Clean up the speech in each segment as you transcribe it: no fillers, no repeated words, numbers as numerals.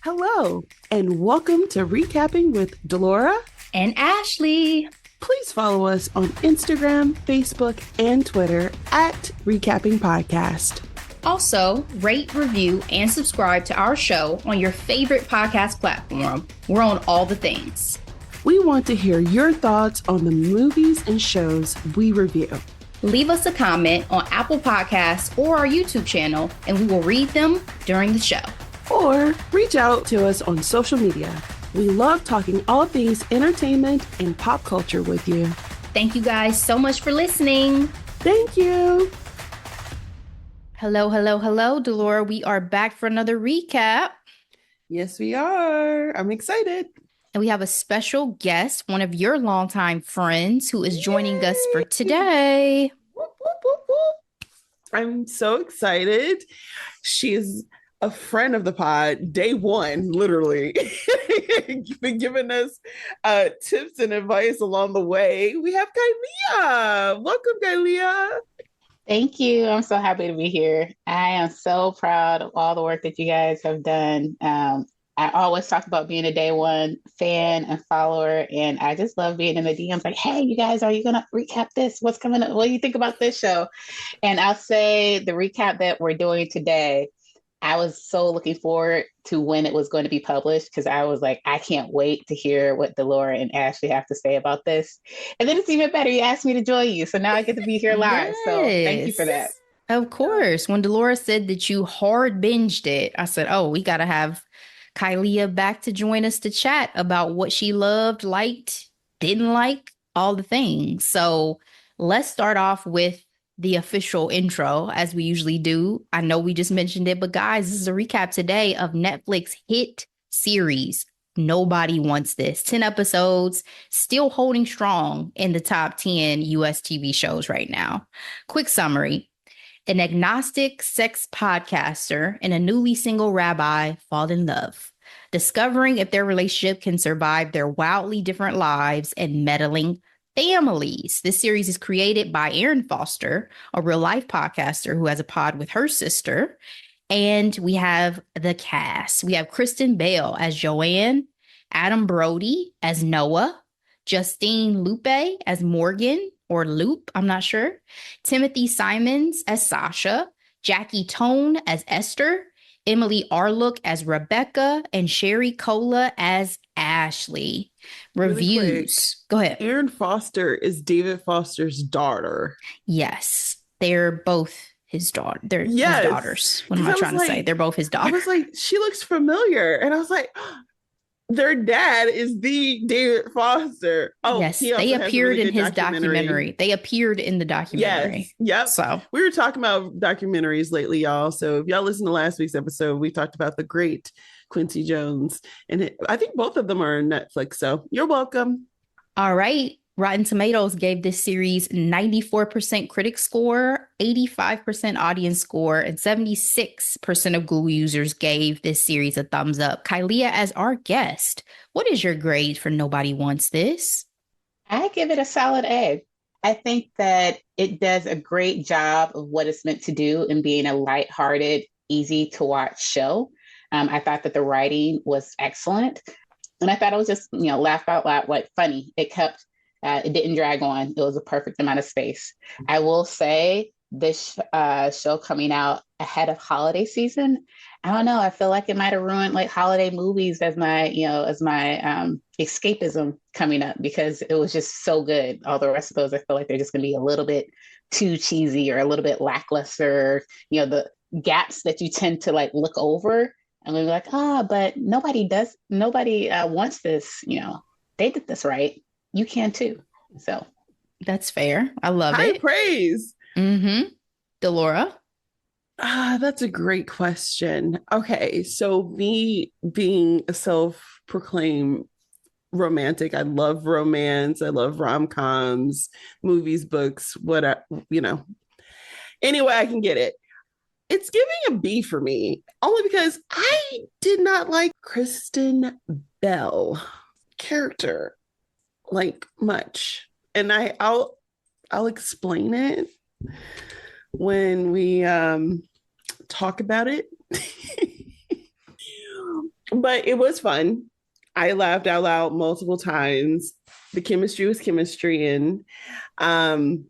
Hello, and welcome to Recapping with Delora and Ashley. Please follow us on Instagram, Facebook, and Twitter at Recapping Podcast. Also, rate, review, and subscribe to our show on your favorite podcast platform. We're on all the things. We want to hear your thoughts on the movies and shows we review. Leave us a comment on Apple Podcasts or our YouTube channel, and we will read them during the show. Or reach out to us on social media. We love talking all things entertainment and pop culture with you. Thank you guys so much for listening. Thank you. Hello, hello, hello, Delora. We are back for another recap. Yes, we are. I'm excited. And we have a special guest, one of your longtime friends, who is joining us for today. Whoop, whoop, whoop, whoop. I'm so excited. She's a friend of the pod, day one, literally. You've been giving us tips and advice along the way. We have Kalia. Welcome, Kalia. Thank you. I'm so happy to be here. I am so proud of all the work that you guys have done. I always talk about being a day one fan and follower, and I just love being in the DMs like, hey, you guys, are you going to recap this? What's coming up? What do you think about this show? And I'll say the recap that we're doing today, I was so looking forward to when it was going to be published because I was like, I can't wait to hear what Delora and Ashley have to say about this. And then it's even better. You asked me to join you. So now I get to be here live. Yes. So thank you for that. Of course. When Delora said that you hard binged it, I said, oh, we got to have Kalia back to join us to chat about what she loved, liked, didn't like, all the things. So let's start off with the official intro, as we usually do. I know we just mentioned it, but guys, this is a recap today of Netflix hit series Nobody Wants This. 10 episodes, still holding strong in the top 10 US TV shows right now. Quick summary. An agnostic sex podcaster and a newly single rabbi fall in love, discovering if their relationship can survive their wildly different lives and meddling families. This series is created by Erin Foster, a real life podcaster who has a pod with her sister. And we have the cast. We have Kristen Bell as Joanne, Adam Brody as Noah, Justine Lupe as Morgan or Loop, I'm not sure, Timothy Simons as Sasha, Jackie Tone as Esther, Emily Arlook as Rebecca, and Sherry Cola as Ashley. Reviews. Go ahead. Erin Foster is David Foster's daughter. Yes, they're both his daughter. They're his daughters. What am I trying to say? They're both his daughters. I was like, she looks familiar. And I was like, their dad is the David Foster. Oh, yes, they appeared in his documentary. They appeared in the documentary. Yes, yep. So we were talking about documentaries lately, y'all. So if y'all listen to last week's episode, we talked about the great Quincy Jones. And I think both of them are on Netflix. So you're welcome. All right. Rotten Tomatoes gave this series 94% critic score, 85% audience score, and 76% of Google users gave this series a thumbs up. Kalia, as our guest, what is your grade for Nobody Wants This? I give it a solid A. I think that it does a great job of what it's meant to do in being a lighthearted, easy to watch show. I thought that the writing was excellent. And I thought it was just, laugh out loud, like funny. It didn't drag on. It was a perfect amount of space. I will say this show coming out ahead of holiday season, I don't know. I feel like it might have ruined like holiday movies as my escapism coming up because it was just so good. All the rest of those, I feel like they're just going to be a little bit too cheesy or a little bit lackluster. The gaps that you tend to like look over and we're like, but nobody wants this. They did this right. You can too. So that's fair. I love High it. Praise. Mm-hmm. Delora? That's a great question. Okay. So me being a self-proclaimed romantic, I love romance. I love rom-coms, movies, books, Anyway, I can get it. It's giving a B for me, only because I did not like Kristen Bell character like much, and I'll explain it when we talk about it. But it was fun. I laughed out loud multiple times. The chemistry was chemistry, and um,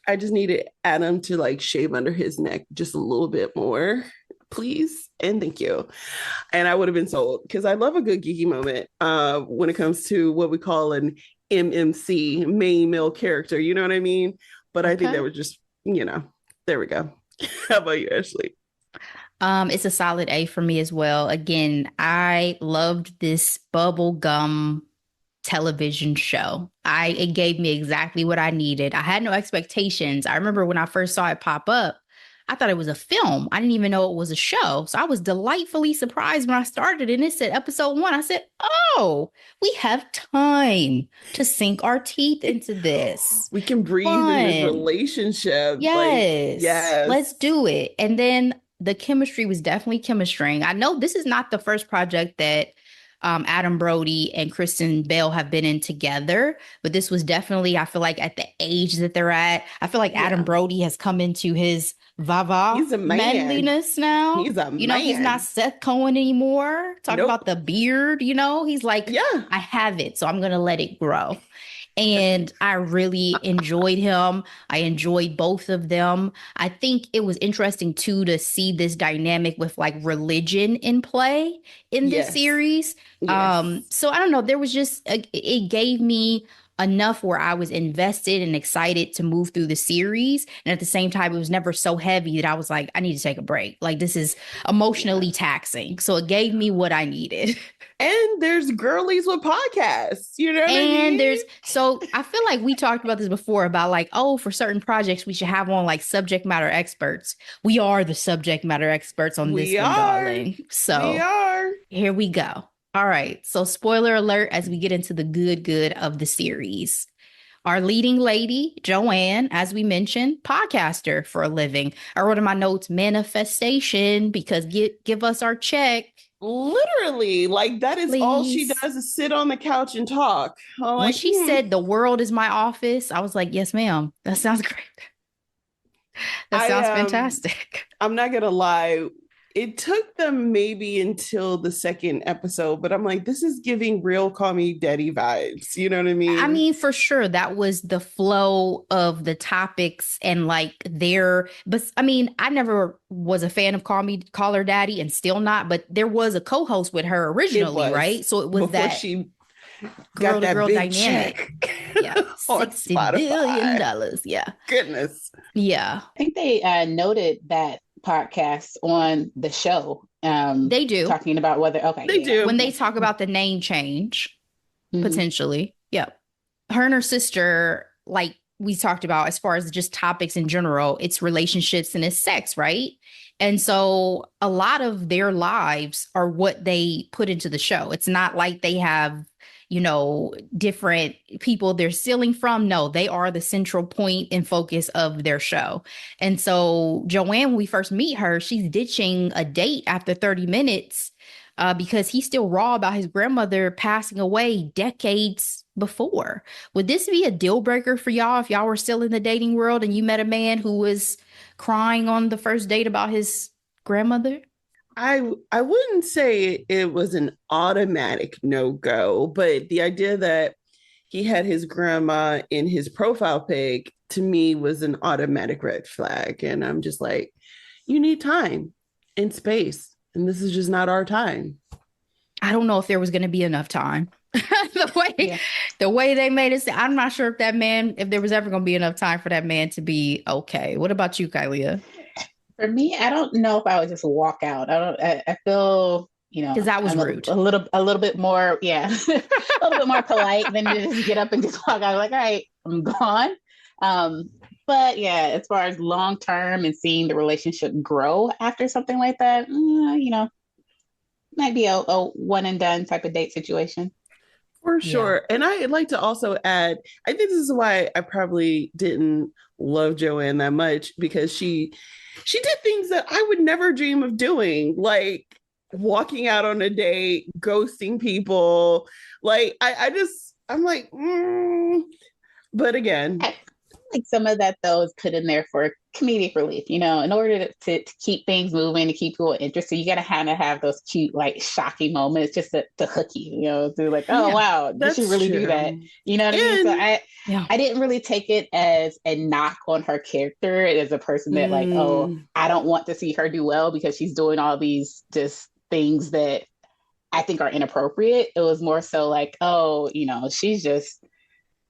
I just needed Adam to like shave under his neck just a little bit more, please, and thank you. And I would have been sold because I love a good geeky moment when it comes to what we call an MMC, main male character. You know what I mean? But I think that was just, there we go. How about you, Ashley? It's a solid A for me as well. Again, I loved this bubblegum television show. It gave me exactly what I needed. I had no expectations. I remember when I first saw it pop up, I thought it was a film. I didn't even know it was a show. So I was delightfully surprised when I started and it said episode 1. I said, oh, we have time to sink our teeth into this. We can breathe in this relationship. Yes. Yes. Let's do it. And then the chemistry was definitely chemistrying. I know this is not the first project that Adam Brody and Kristen Bell have been in together, but this was definitely, I feel like at the age that they're at, I feel like Adam Brody has come into his He's a man. Manliness now. He's a man. He's not Seth Cohen anymore. Talking about the beard, he's like, I have it, so I'm going to let it grow. And I really enjoyed him. I enjoyed both of them. I think it was interesting, too, to see this dynamic with like religion in play in this series. Yes. So I don't know. There was just, it gave me enough where I was invested and excited to move through the series. And at the same time, it was never so heavy that I was like, I need to take a break. Like, this is emotionally taxing. So it gave me what I needed. And there's girlies with podcasts, what I mean? So I feel like we talked about this before about like, for certain projects, we should have on like subject matter experts. We are the subject matter experts on this one, darling. So we are. Here we go. All right. So spoiler alert as we get into the good of the series. Our leading lady, Joanne, as we mentioned, podcaster for a living. I wrote in my notes, manifestation, because give us our check. Literally, like that is all she does is sit on the couch and talk. When she said the world is my office, I was like, yes, ma'am. That sounds great. That sounds fantastic. I'm not going to lie. It took them maybe until the second episode, but I'm like, this is giving real Call Me Daddy vibes. You know what I mean? I mean, for sure, that was the flow of the topics and like but I mean, I never was a fan of Call Her Daddy and still not, but there was a co-host with her originally, right? So it was before that she girl to girl dynamic. Check. Yeah. $60 billion. Yeah. Goodness. Yeah. I think they noted that podcast on the show. They do. Talking about whether, they do. When they talk about the name change, potentially. Yep. Her and her sister, like we talked about as far as just topics in general, it's relationships and it's sex, right? And so a lot of their lives are what they put into the show. It's not like they have different people they're stealing from. No, they are the central point and focus of their show. And so Joanne, when we first meet her, she's ditching a date after 30 minutes because he's still raw about his grandmother passing away decades before. Would this be a deal breaker for y'all if y'all were still in the dating world and you met a man who was crying on the first date about his grandmother? I wouldn't say it was an automatic no-go, but the idea that he had his grandma in his profile pic to me was an automatic red flag. And I'm just like, you need time and space. And this is just not our time. I don't know if there was going to be enough time. The way they made it, I'm not sure if there was ever going to be enough time for that man to be okay. What about you, Kylia? For me, I don't know if I would just walk out. I feel, because that was rude. A little bit more, a little bit more polite than to just get up and just walk out. Like, all right, I'm gone. But yeah, as far as long term and seeing the relationship grow after something like that, might be a one and done type of date situation. For sure. Yeah. And I'd like to also add, I think this is why I probably didn't love Joanne that much, because she did things that I would never dream of doing, like walking out on a date, ghosting people. Like, I'm like, but again. I like some of that, though, is put in there for comedic relief. In order to keep things moving, to keep people interested, you got to kind of have those cute, like shocking moments just to hook you, to like, oh Yeah, wow, did she That's really do that? true. You know what I mean? So And I didn't really take it as a knock on her character as a person that like, oh, mm, I don't want to see her do well because she's doing all these just things that I think are inappropriate. It was more so like, oh, she's just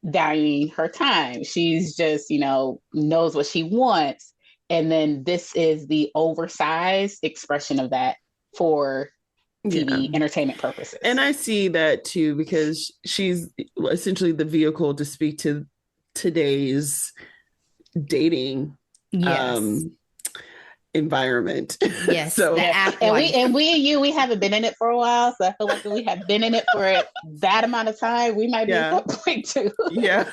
valuing her time. She's just, knows what she wants. And then this is the oversized expression of that for yeah. TV entertainment purposes. And I see that too, because she's essentially the vehicle to speak to today's dating yes, environment. yes, So the Yeah, app and life. we haven't been in it for a while, so I feel like if we have been in it for that amount of time, we might be yeah, at that point too. yeah,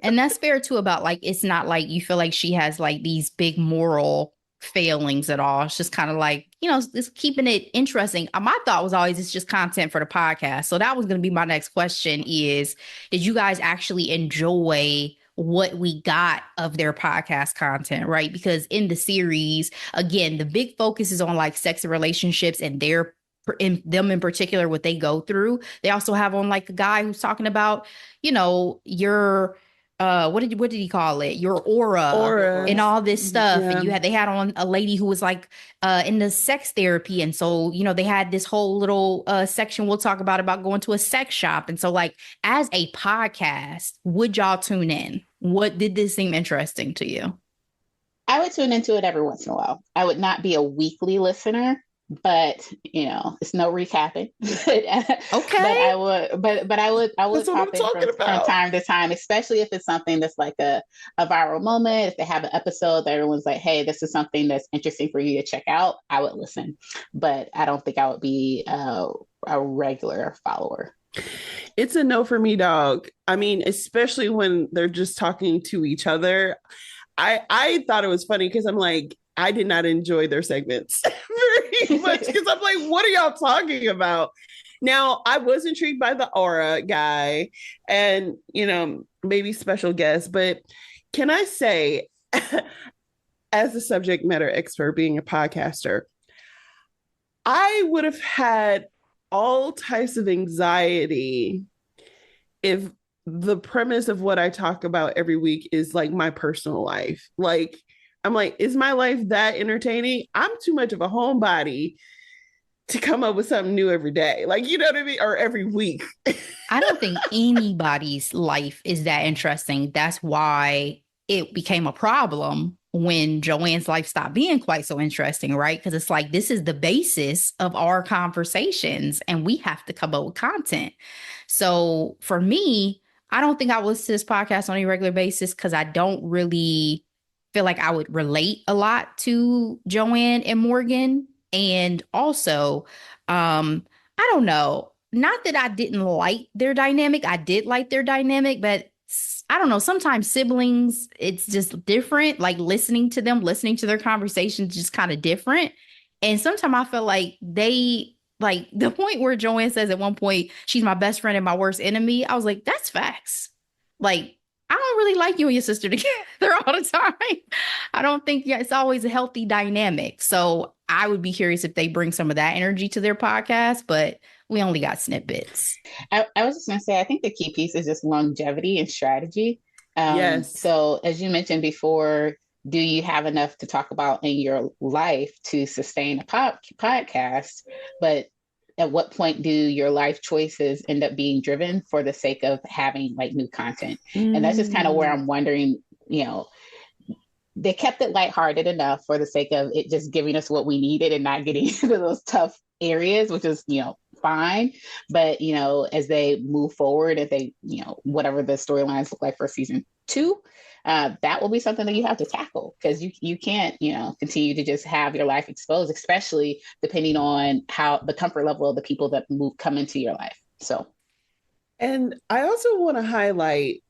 And that's fair too about like it's not like you feel like she has like these big moral failings at all. It's just kind of like, it's keeping it interesting. My thought was always it's just content for the podcast. So that was going to be my next question is, did you guys actually enjoy what we got of their podcast content, right? Because in the series, again, the big focus is on like sex and relationships and in particular, what they go through. They also have on like a guy who's talking about, your what did he call it? Your aura aura, and all this stuff. yeah. And they had on a lady who was like in the sex therapy. And so, they had this whole little section we'll talk about going to a sex shop. And so like as a podcast, would y'all tune in? What did this seem interesting to you? I would tune into it every once in a while. I would not be a weekly listener, but it's no recapping. Okay. But I would That's what I'm pop in talking from about. time to time, especially if it's something that's like a viral moment. If they have an episode that everyone's like, hey, this is something that's interesting for you to check out, I would listen. But I don't think I would be a regular follower. It's a no for me, dog. I mean, especially when they're just talking to each other. I thought it was funny because I'm like, I did not enjoy their segments very much because I'm like, what are y'all talking about? Now, I was intrigued by the aura guy and, maybe special guest, but can I say, as a subject matter expert, being a podcaster, I would have had all types of anxiety if the premise of what I talk about every week is like my personal life. Like, I'm like, is my life that entertaining? I'm too much of a homebody to come up with something new every day. Like, you know what I mean? Or every week. I don't think anybody's life is that interesting. That's why it became a problem when Joanne's life stopped being quite so interesting, right? Because it's like, this is the basis of our conversations and we have to come up with content. So for me, I don't think I will listen to this podcast on a regular basis because I don't really feel like I would relate a lot to Joanne and Morgan. And also, I don't know. Not that I didn't like their dynamic. I did like their dynamic, but I don't know. Sometimes siblings, it's just different. Like listening to them, listening to their conversations, just kind of different. And sometimes I feel like like the point where Joanne says at one point, she's my best friend and my worst enemy. I was like, that's facts. Like, I don't really like you and your sister together all the time. I don't think it's always a healthy dynamic. So I would be curious if they bring some of that energy to their podcast, but we only got snippets. I was just going to say, I think the key piece is just longevity and strategy. Yes. So, as you mentioned before, do you have enough to talk about in your life to sustain a podcast? But at what point do your life choices end up being driven for the sake of having like new content? And that's just kind of where I'm wondering, they kept it lighthearted enough for the sake of it just giving us what we needed and not getting into those tough areas, which is, fine. But, as they move forward, if they, whatever the storylines look like for season 2, that will be something that you have to tackle because you can't, continue to just have your life exposed, especially depending on how the comfort level of the people that come into your life. So. And I also want to highlight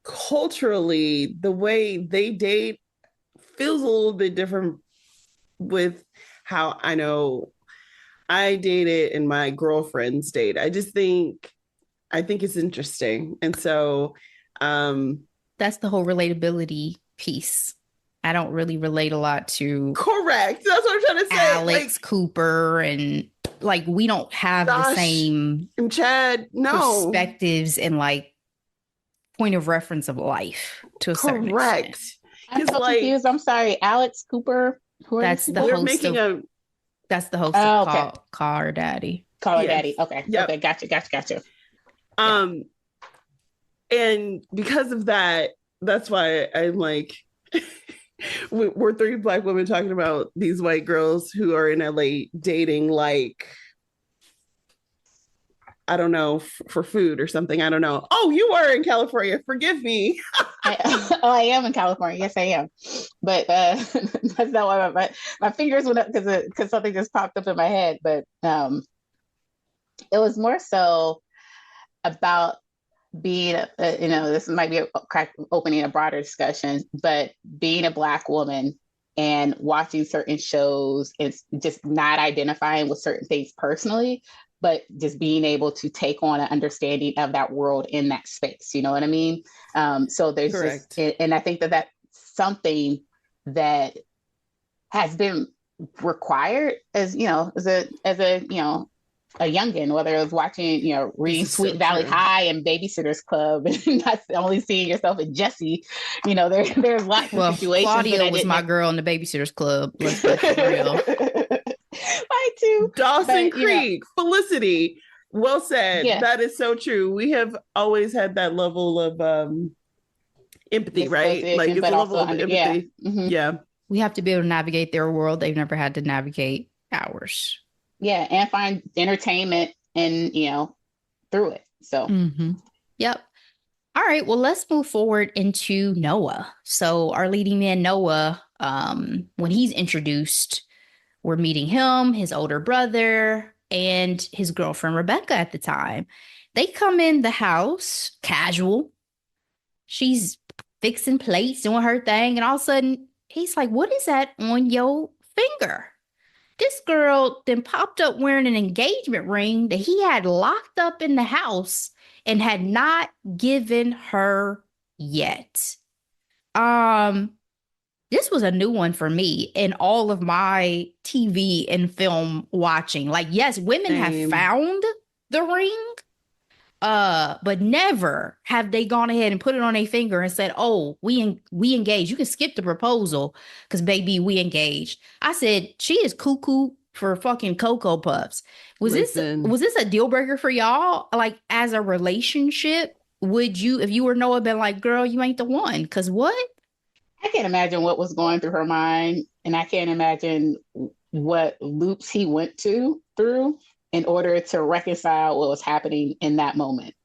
culturally, the way they date feels a little bit different with how I know I dated and my girlfriends date. I think it's interesting. And so that's the whole relatability piece. I don't really relate a lot to Correct. That's what I'm trying to say. Alex, Cooper, and like we don't have Josh the same and Chad. No. perspectives and like point of reference of life to a certain extent. I'm so confused. I'm sorry. Alex Cooper. Who are That's these the people? host of That's the host Oh, of okay. Call Her Daddy. Call Her Yes. Daddy. Okay. Yep. Okay. Gotcha. And because of that, that's why I'm like, we're three Black women talking about these white girls who are in LA dating, like, I don't know, for food or something. I don't know. Oh, you are in California. Forgive me. I am in California. Yes, I am. But that's not why my fingers went up because something just popped up in my head. But it was more so about being, this might be opening a broader discussion, but being a Black woman and watching certain shows and just not identifying with certain things personally, but just being able to take on an understanding of that world in that space. You know what I mean? So there's Correct. and I think that that's something that has been required as a youngin, whether it was watching, reading Sweet Valley High and Babysitter's Club, and not only seeing yourself in Jesse. There's lots of situations. Claudia was my girl in the Babysitter's Club. Let's be real. Mine too. Dawson Creek, Felicity. Well said. Yeah. That is so true. We have always had that level of empathy, right? Like it's a level of empathy. Yeah. Mm-hmm. Yeah. We have to be able to navigate their world. They've never had to navigate ours. Yeah, and find entertainment and through it. So Yep. All right, well, let's move forward into Noah. So our leading man, Noah, when he's introduced, we're meeting him, his older brother, and his girlfriend, Rebecca, at the time. They come in the house, casual. She's fixing plates, doing her thing, and all of a sudden, he's like, what is that on your finger? This girl then popped up wearing an engagement ring that he had locked up in the house and had not given her yet. This was a new one for me in all of my TV and film watching. Like, yes, women have found the ring, but never have they gone ahead and put it on a finger and said, "Oh, we engaged. You can skip the proposal because baby, we engaged." I said, "She is cuckoo for fucking Cocoa Puffs." Was this a deal breaker for y'all? Like, as a relationship, would you, if you were Noah, been like, "Girl, you ain't the one"? Because what? I can't imagine what was going through her mind, and I can't imagine what loops he went through in order to reconcile what was happening in that moment.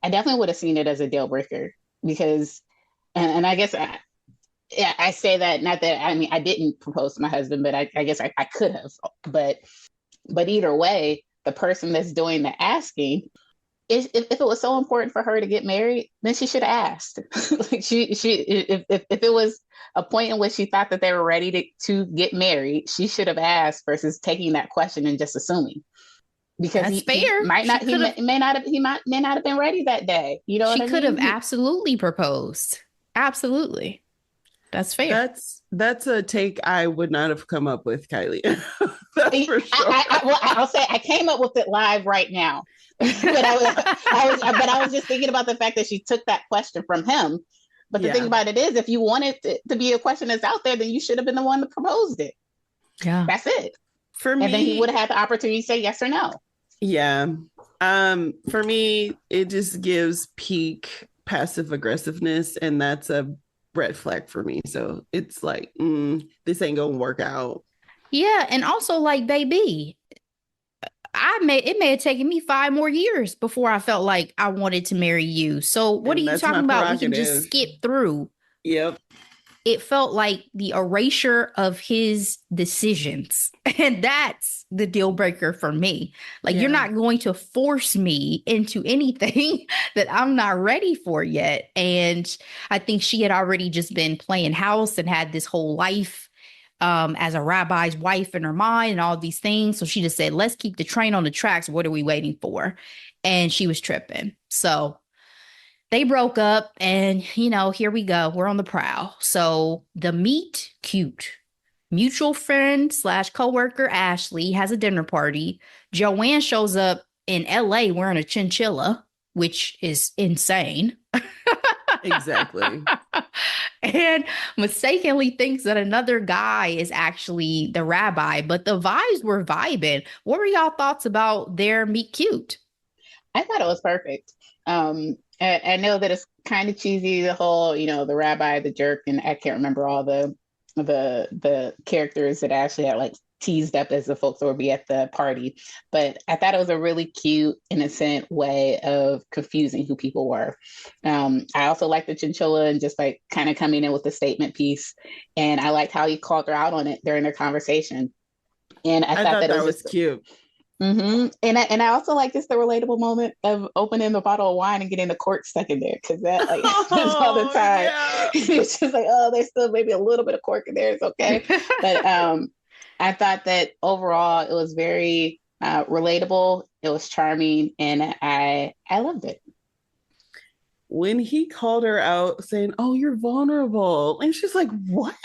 I definitely would have seen it as a deal breaker because, and I guess I say that, not that, I mean, I didn't propose to my husband, but I guess I could have, but either way, the person that's doing the asking, if it was so important for her to get married, then she should have asked. Like if it was a point in which she thought that they were ready to get married, she should have asked versus taking that question and just assuming. Because that's fair. He may not have been ready that day. You know what I mean? She could have absolutely proposed. Absolutely. That's fair. That's a take I would not have come up with, Kylie. That's for sure. I'll say I came up with it live right now. but I was just thinking about the fact that she took that question from him. But the thing about it is, if you wanted it to be a question that's out there, then you should have been the one that proposed it. Yeah, that's it. For me, and then he would have had the opportunity to say yes or no. Yeah. For me, it just gives peak passive aggressiveness, and that's a red flag for me. So it's like, this ain't gonna work out. Yeah, and also like, baby, it may have taken me 5 more years before I felt like I wanted to marry you. So what are you talking about? We can just skip through. Yep. It felt like the erasure of his decisions. And that's the deal breaker for me. Like, you're not going to force me into anything that I'm not ready for yet. And I think she had already just been playing house and had this whole life as a rabbi's wife in her mind and all these things. So she just said, let's keep the train on the tracks. What are we waiting for? And she was tripping. So they broke up, and here we go. We're on the prowl. So the meet cute mutual friend slash coworker Ashley has a dinner party. Joanne shows up in LA wearing a chinchilla, which is insane. Exactly. And mistakenly thinks that another guy is actually the rabbi, but the vibes were vibing. What were y'all thoughts about their meet cute? I thought it was perfect. I know that it's kind of cheesy, the whole, the rabbi, the jerk, and I can't remember all the characters that Ashley had like teased up as the folks that would be at the party. But I thought it was a really cute, innocent way of confusing who people were. I also liked the chinchilla and just like kind of coming in with the statement piece. And I liked how he called her out on it during their conversation. And I thought that it was cute. Mm-hmm. And I also like just the relatable moment of opening the bottle of wine and getting the cork stuck in there, because that like happens all the time. Yeah. It's just like, oh, there's still maybe a little bit of cork in there. It's okay. But I thought that overall it was very relatable. It was charming, and I loved it. When he called her out saying, "Oh, you're vulnerable," and she's like, "What?"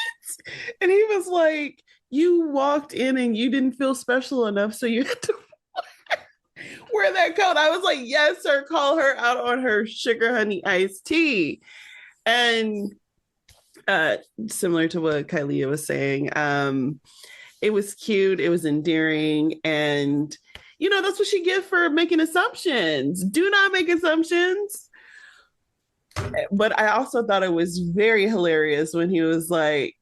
And he was like, "You walked in and you didn't feel special enough, so you had to wear that coat." I was like, "Yes, sir, call her out on her sugar honey iced tea." And similar to what Kylie was saying, it was cute, it was endearing, and that's what you get for making assumptions. Do not make assumptions. But I also thought it was very hilarious when he was like,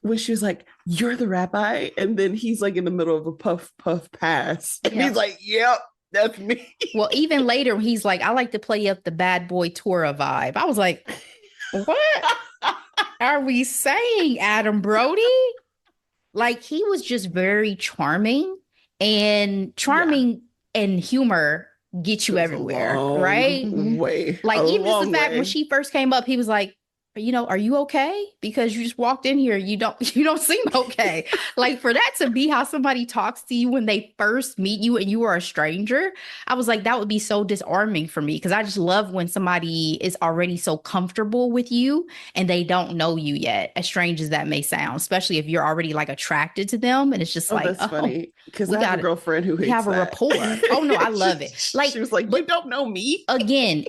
when she was like, "You're the rabbi," and then he's like in the middle of a puff pass, and he's like, "Yep, that's me." Well, even later he's like, "I like to play up the bad boy Torah vibe." I was like, what are we saying, Adam Brody? Like, he was just very charming, and and humor get you everywhere, right? Way. Like, even just the fact when she first came up, he was like, "Are you okay? Because you just walked in here. You don't seem okay." Like, for that to be how somebody talks to you when they first meet you and you are a stranger, I was like, that would be so disarming for me, because I just love when somebody is already so comfortable with you and they don't know you yet, as strange as that may sound, especially if you're already like attracted to them. And it's just that's funny, because I have a girlfriend who hates have a rapport. Oh no, I love it. Like, she was like, "You don't know me." Again,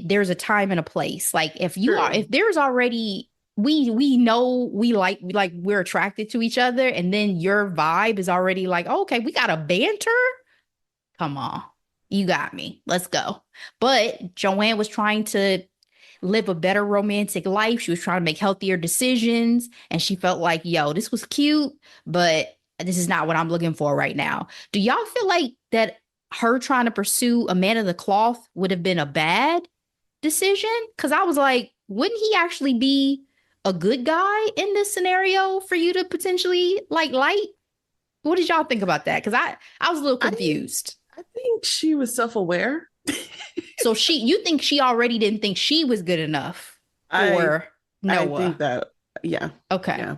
there's a time and a place. Like, if there's already, we know we're attracted to each other, and then your vibe is already like, oh, okay, we got a banter. Come on, you got me. Let's go. But Joanne was trying to live a better romantic life. She was trying to make healthier decisions, and she felt like, yo, this was cute, but this is not what I'm looking for right now. Do y'all feel like that her trying to pursue a man of the cloth would have been a bad decision? Because I was like, wouldn't he actually be a good guy in this scenario for you to potentially like? What did y'all think about that? Because I was a little confused. I think she was self-aware. So you think she already didn't think she was good enough for Noah? I think that, yeah. Okay. Yeah.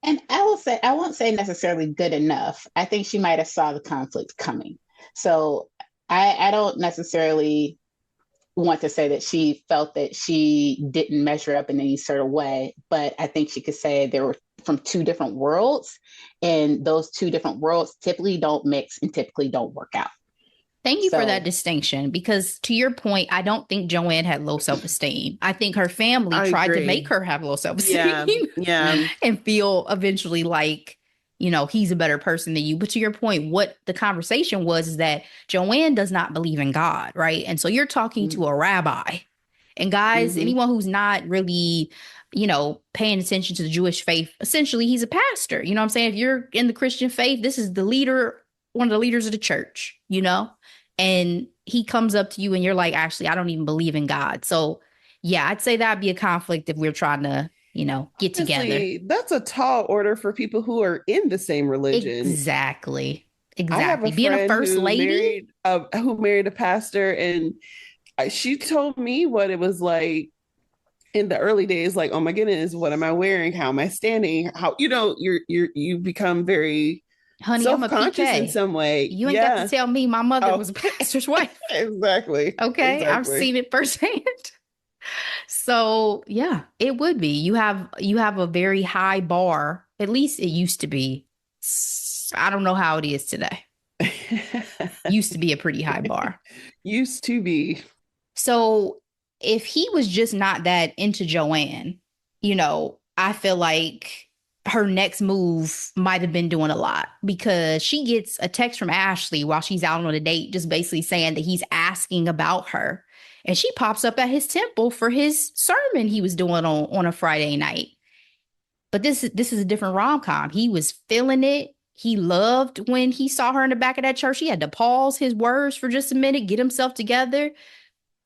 And I won't say necessarily good enough. I think she might have saw the conflict coming. So I don't necessarily want to say that she felt that she didn't measure up in any sort of way, but I think she could say they were from two different worlds, and those two different worlds typically don't mix and typically don't work out. Thank you for that distinction, because to your point, I don't think Joanne had low self-esteem. I think her family tried to make her have low self-esteem and feel eventually like, he's a better person than you. But to your point, what the conversation was is that Joanne does not believe in God, right? And so you're talking to a rabbi. And guys, anyone who's not really, paying attention to the Jewish faith, essentially he's a pastor. You know what I'm saying? If you're in the Christian faith, this is the leader, one of the leaders of the church, and he comes up to you and you're like, actually, I don't even believe in God. So yeah, I'd say that'd be a conflict if we're trying to, get together. That's a tall order for people who are in the same religion. Exactly. I have a being a first lady who married a pastor, and she told me what it was like in the early days. Like, oh my goodness, what am I wearing? How am I standing? How, you become very Honey, I'm a self-conscious in PK. some way. You ain't got to Yeah. tell me my mother Oh, was a pastor's wife. exactly. Okay, I've Exactly. seen it firsthand. So yeah, it would be. You have a very high bar. At least it used to be. I don't know how it is today. Used to be a pretty high bar. Used to be. So if he was just not that into Joanne, I feel like her next move might have been doing a lot, because she gets a text from Ashley while she's out on a date, just basically saying that he's asking about her. And she pops up at his temple for his sermon he was doing on a Friday night. But this is a different rom-com. He was feeling it. He loved when he saw her in the back of that church. He had to pause his words for just a minute, get himself together.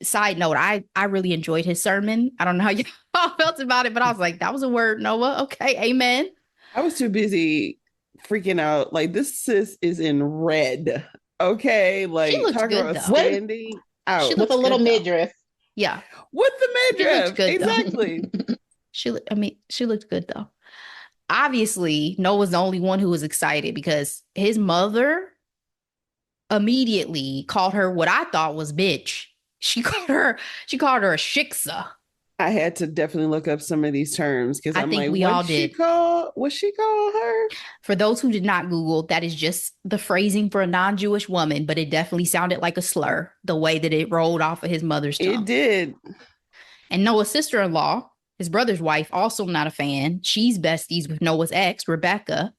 Side note, I really enjoyed his sermon. I don't know how you all felt about it, but I was like, that was a word, Noah. Okay, amen. I was too busy freaking out. Like, this sis is in red. Okay. She Like, looked talking good about though. standing out. She With looked a little good, though. midriff. Yeah, With the she looked midriff. good though. Exactly. She looked good though. Obviously, Noah's the only one who was excited, because his mother immediately called her what I thought was bitch. She called her a shiksa. I had to definitely look up some of these terms because I I'm think like, we all did. What she call her? For those who did not Google, that is just the phrasing for a non-Jewish woman, but it definitely sounded like a slur, the way that it rolled off of his mother's tongue. It did. And Noah's sister-in-law, his brother's wife, also not a fan. She's besties with Noah's ex, Rebecca.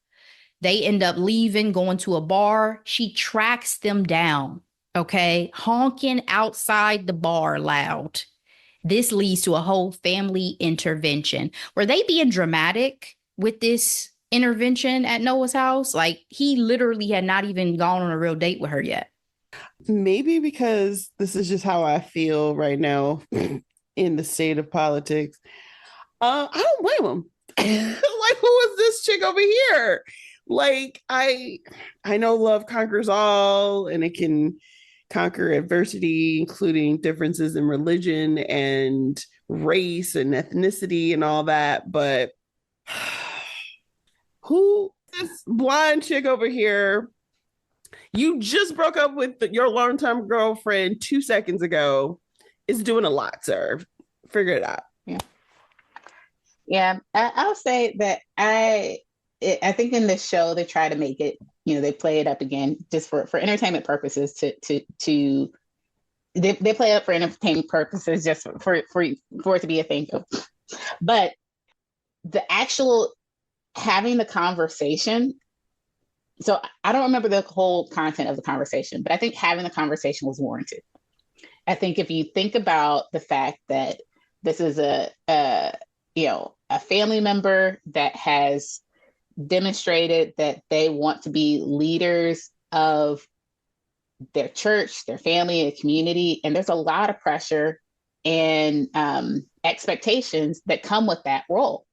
They end up leaving, going to a bar. She tracks them down, okay? Honking outside the bar loud. This leads to a whole family intervention. Were they being dramatic with this intervention at Noah's house? Like, he literally had not even gone on a real date with her yet. Maybe because this is just how I feel right now in the state of politics. I don't blame him. Like, who is this chick over here? Like, I know love conquers all, and it can conquer adversity, including differences in religion and race and ethnicity and all that. But who this blind chick over here? You just broke up with your longtime girlfriend 2 seconds ago. Is doing a lot, sir. Figure it out. Yeah, I'll say that I think in this show they try to make it, they play it up again just for entertainment purposes. They play it up for entertainment purposes just for it to be a thing. But the actual having the conversation. So I don't remember the whole content of the conversation, but I think having the conversation was warranted. I think if you think about the fact that this is a family member that has demonstrated that they want to be leaders of their church, their family, and community, and there's a lot of pressure and expectations that come with that role.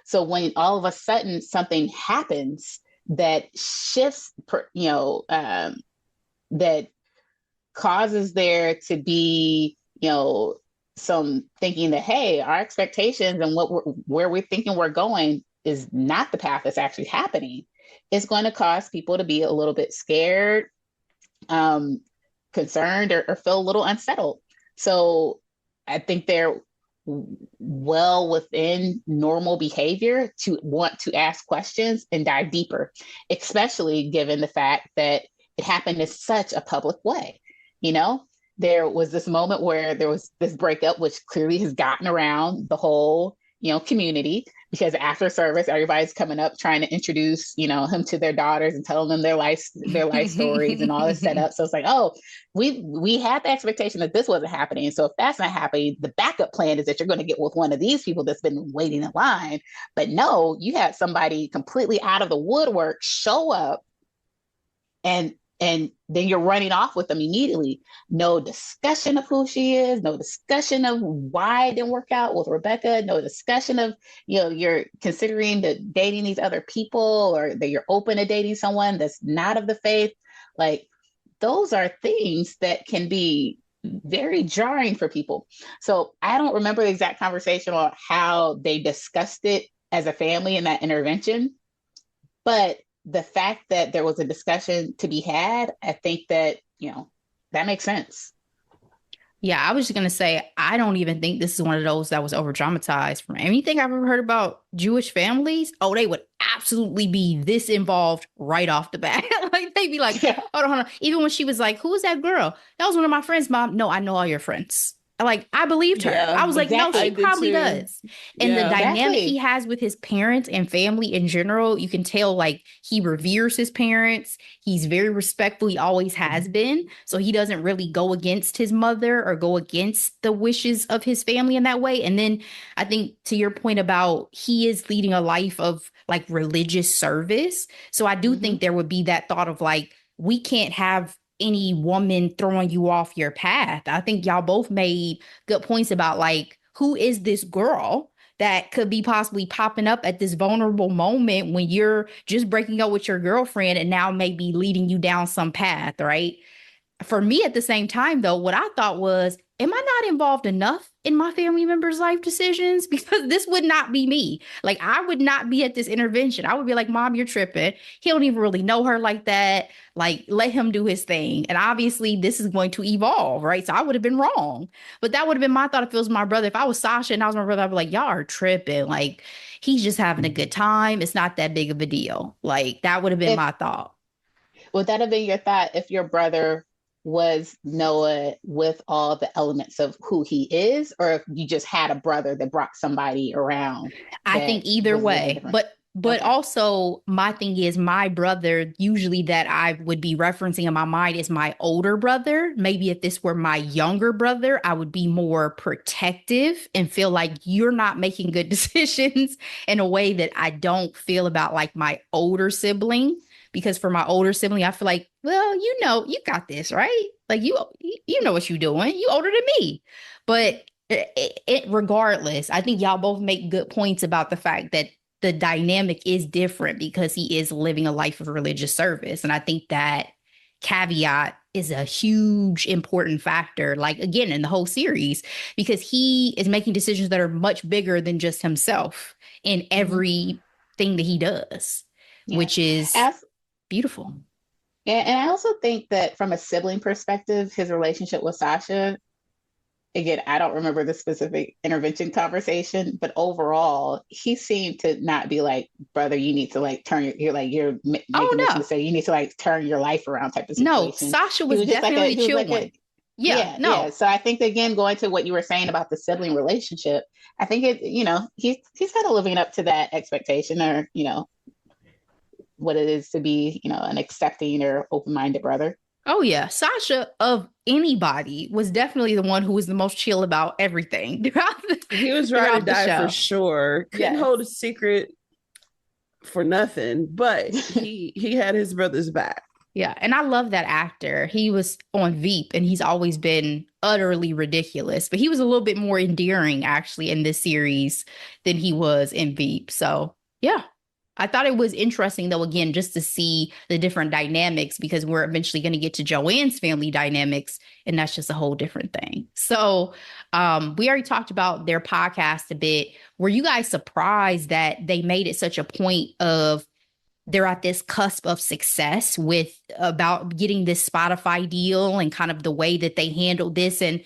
So when all of a sudden something happens that shifts, that causes there to be, some thinking that, hey, our expectations and where we're thinking we're going is not the path that's actually happening, it's going to cause people to be a little bit scared, concerned, or feel a little unsettled. So I think they're well within normal behavior to want to ask questions and dive deeper, especially given the fact that it happened in such a public way. There was this moment where there was this breakup, which clearly has gotten around the whole, community, because after service, everybody's coming up trying to introduce, him to their daughters and telling them their life stories and all this setup. So it's like, oh, we had the expectation that this wasn't happening. So if that's not happening, the backup plan is that you're going to get with one of these people that's been waiting in line. But no, you had somebody completely out of the woodwork show up, and then you're running off with them immediately. No discussion of who she is, no discussion of why it didn't work out with Rebecca, no discussion of, you're considering dating these other people, or that you're open to dating someone that's not of the faith. Like, those are things that can be very jarring for people. So I don't remember the exact conversation or how they discussed it as a family in that intervention, but the fact that there was a discussion to be had, I think that, that makes sense. Yeah, I was just gonna say, I don't even think this is one of those that was over dramatized. From anything I've ever heard about Jewish families, oh, they would absolutely be this involved right off the bat. Like they'd be like, Yeah. hold on. Even when she was like, "Who was that girl?" That was one of my friends, Mom. No, I know all your friends. Like I believed her. Yeah, I was like, no, Exactly. I she did probably too. does. And the Yeah. dynamic he Exactly. has with his parents and family in general, you can tell like he reveres his parents. He's very respectful. He always has been. So he doesn't really go against his mother or go against the wishes of his family in that way. And then I think to your point about he is leading a life of like religious service. So I do Hmm. think there would be that thought of like, we can't have any woman throwing you off your path. I think y'all both made good points about like, who is this girl that could be possibly popping up at this vulnerable moment when you're just breaking up with your girlfriend and now maybe leading you down some path, right? For me at the same time though, what I thought was, am I not involved enough in my family members' life decisions? Because this would not be me. Like I would not be at this intervention. I would be like, Mom, you're tripping. He don't even really know her like that. Like let him do his thing. And obviously this is going to evolve, right? So I would have been wrong. But that would have been my thought if it was my brother. If I was Sasha and I was my brother, I'd be like, y'all are tripping. Like he's just having a good time. It's not that big of a deal. Like that would have been If my thought. Would that have been your thought if your brother was Noah with all the elements of who he is, or if you just had a brother that brought somebody around I that think either was living way, different? but Okay. also my thing is my brother usually that I would be referencing in my mind is my older brother. Maybe if this were my younger brother, I would be more protective and feel like you're not making good decisions in a way that I don't feel about like my older sibling. Because for my older sibling, I feel like, well, you got this, right? Like you know what you're doing. You older than me. But regardless, I think y'all both make good points about the fact that the dynamic is different because he is living a life of religious service. And I think that caveat is a huge important factor, like again, in the whole series, because he is making decisions that are much bigger than just himself in Hmm. everything that he does, Yeah. which is As, beautiful. and I also think that from a sibling perspective, his relationship with Sasha, again, I don't remember the specific intervention conversation, but overall, he seemed to not be like, brother, you need to like turn you're Oh making this no, mistake. You need to like turn your life around type of no, situation. Sasha He was was just like definitely the he was chill like one. Yeah, yeah, yeah. no. So I think again, going to what you were saying about the sibling relationship, I think he's kind of living up to that expectation, or what it is to be, an accepting or open-minded brother. Oh yeah, Sasha of anybody was definitely the one who was the most chill about everything He was ride or throughout the die for show. sure. Couldn't Yes. hold a secret for nothing, but he had his brother's back. Yeah, and I love that actor. He was on Veep and he's always been utterly ridiculous, but he was a little bit more endearing actually in this series than he was in Veep. So, yeah. I thought it was interesting though, again, just to see the different dynamics because we're eventually going to get to Joanne's family dynamics, and that's just a whole different thing. So, we already talked about their podcast a bit. Were you guys surprised that they made it such a point of they're at this cusp of success with about getting this Spotify deal and kind of the way that they handled this? And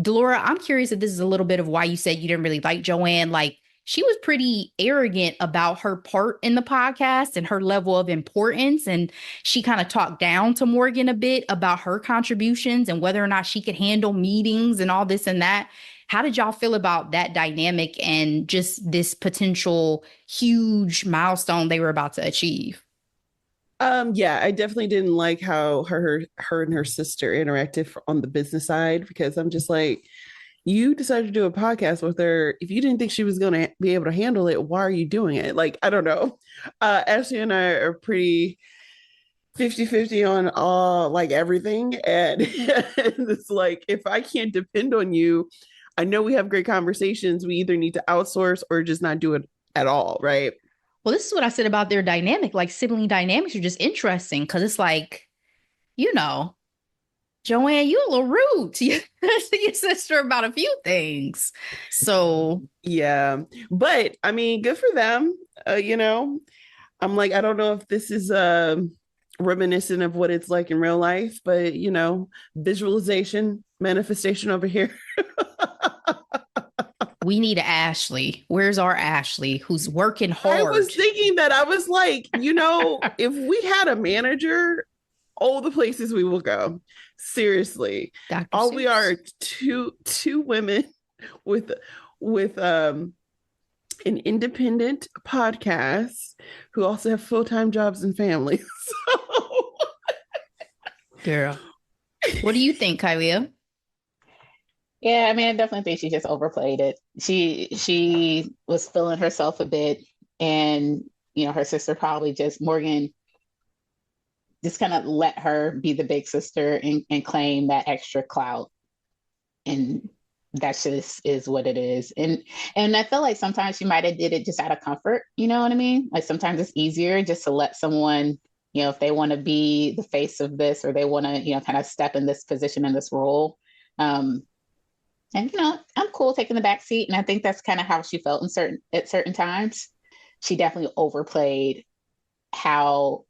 Delora, I'm curious if this is a little bit of why you said you didn't really like Joanne. Like she was pretty arrogant about her part in the podcast and her level of importance. And she kind of talked down to Morgan a bit about her contributions and whether or not she could handle meetings and all this and that. How did y'all feel about that dynamic and just this potential huge milestone they were about to achieve? Yeah, I definitely didn't like how her and her sister interacted on the business side because I'm just like, you decided to do a podcast with her. If you didn't think she was going to be able to handle it, why are you doing it? Like, I don't know. Ashley and I are pretty 50-50 on all like everything. And it's like, if I can't depend on you, I know we have great conversations. We either need to outsource or just not do it at all. Right. Well, this is what I said about their dynamic. Like sibling dynamics are just interesting because it's like, you know, Joanne, you a little rude to your sister about a few things. So Yeah. But I mean, good for them. You know, I'm like, I don't know if this is reminiscent of what it's like in real life, but visualization, manifestation over here. We need a Ashley. Where's our Ashley who's working I hard? was thinking that. I was like, if we had a manager, all the places we will go. Seriously. Dr. All we are Seuss. two women with an independent podcast who also have full-time jobs and families. So Girl. What do you think, Kylia? Yeah, I mean, I definitely think she just overplayed it. She was feeling herself a bit, and her sister probably just Morgan just kind of let her be the big sister and claim that extra clout, and that just is what it is. And I feel like sometimes she might have did it just out of comfort. You know what I mean? Like sometimes it's easier just to let someone, if they want to be the face of this or they want to, kind of step in this position in this role. And I'm cool taking the back seat, and I think that's kind of how she felt at certain times. She definitely overplayed how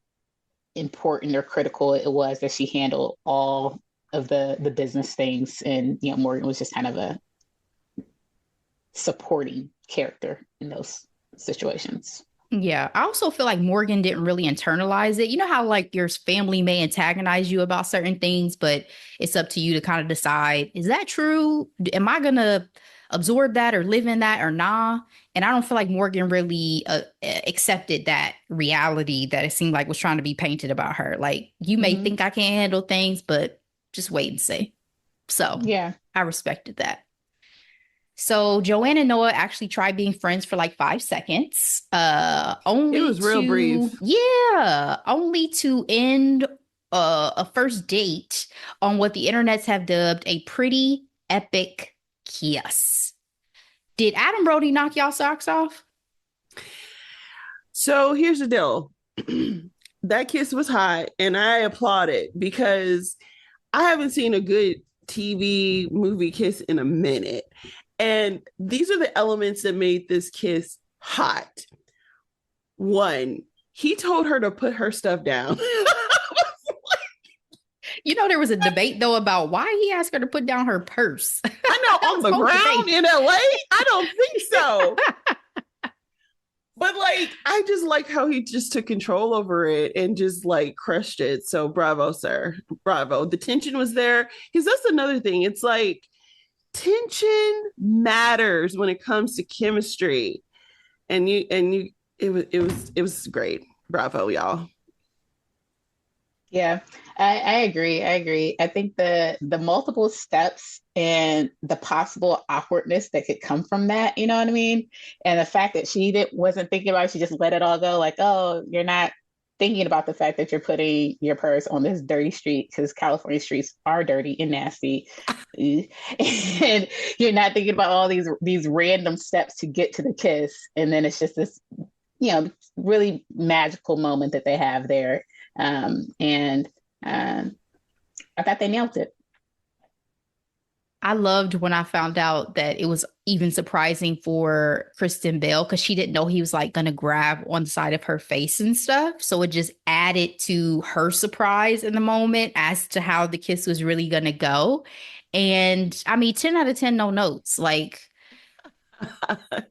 important or critical it was that she handled all of the business things, and Morgan was just kind of a supporting character in those situations. Yeah, I also feel like Morgan didn't really internalize it. You know how like your family may antagonize you about certain things, but it's up to you to kind of decide, is that true? Am I going to absorb that or live in that or nah? And I don't feel like Morgan really accepted that reality that it seemed like was trying to be painted about her. Like, you may think I can't handle things, but just wait and see. So Yeah, I respected that. So Joanne and Noah actually tried being friends for like 5 seconds. Only it was real brief. Yeah, only to end a first date on what the internets have dubbed a pretty epic kiss. Did Adam Brody knock y'all socks off? So here's the deal. That kiss was hot, and I applaud it because I haven't seen a good TV movie kiss in a minute. And these are the elements that made this kiss hot. One, he told her to put her stuff down. There was a debate though about why he asked her to put down her purse. I know, on the ground in LA? I don't think so. But like, I just like how he just took control over it and just like crushed it. So bravo, sir. Bravo. The tension was there. Because that's another thing. It's like tension matters when it comes to chemistry. And it was great. Bravo, y'all. Yeah, I agree. I agree. I think the multiple steps and the possible awkwardness that could come from that, you know what I mean? And the fact that wasn't thinking about it, she just let it all go, like, oh, you're not thinking about the fact that you're putting your purse on this dirty street, because California streets are dirty and nasty. And you're not thinking about all these random steps to get to the kiss. And then it's just this, really magical moment that they have there. And I thought they nailed it. I loved when I found out that it was even surprising for Kristen Bell, because she didn't know he was like going to grab on the side of her face and stuff. So it just added to her surprise in the moment as to how the kiss was really going to go. And I mean, 10 out of 10, no notes. Like,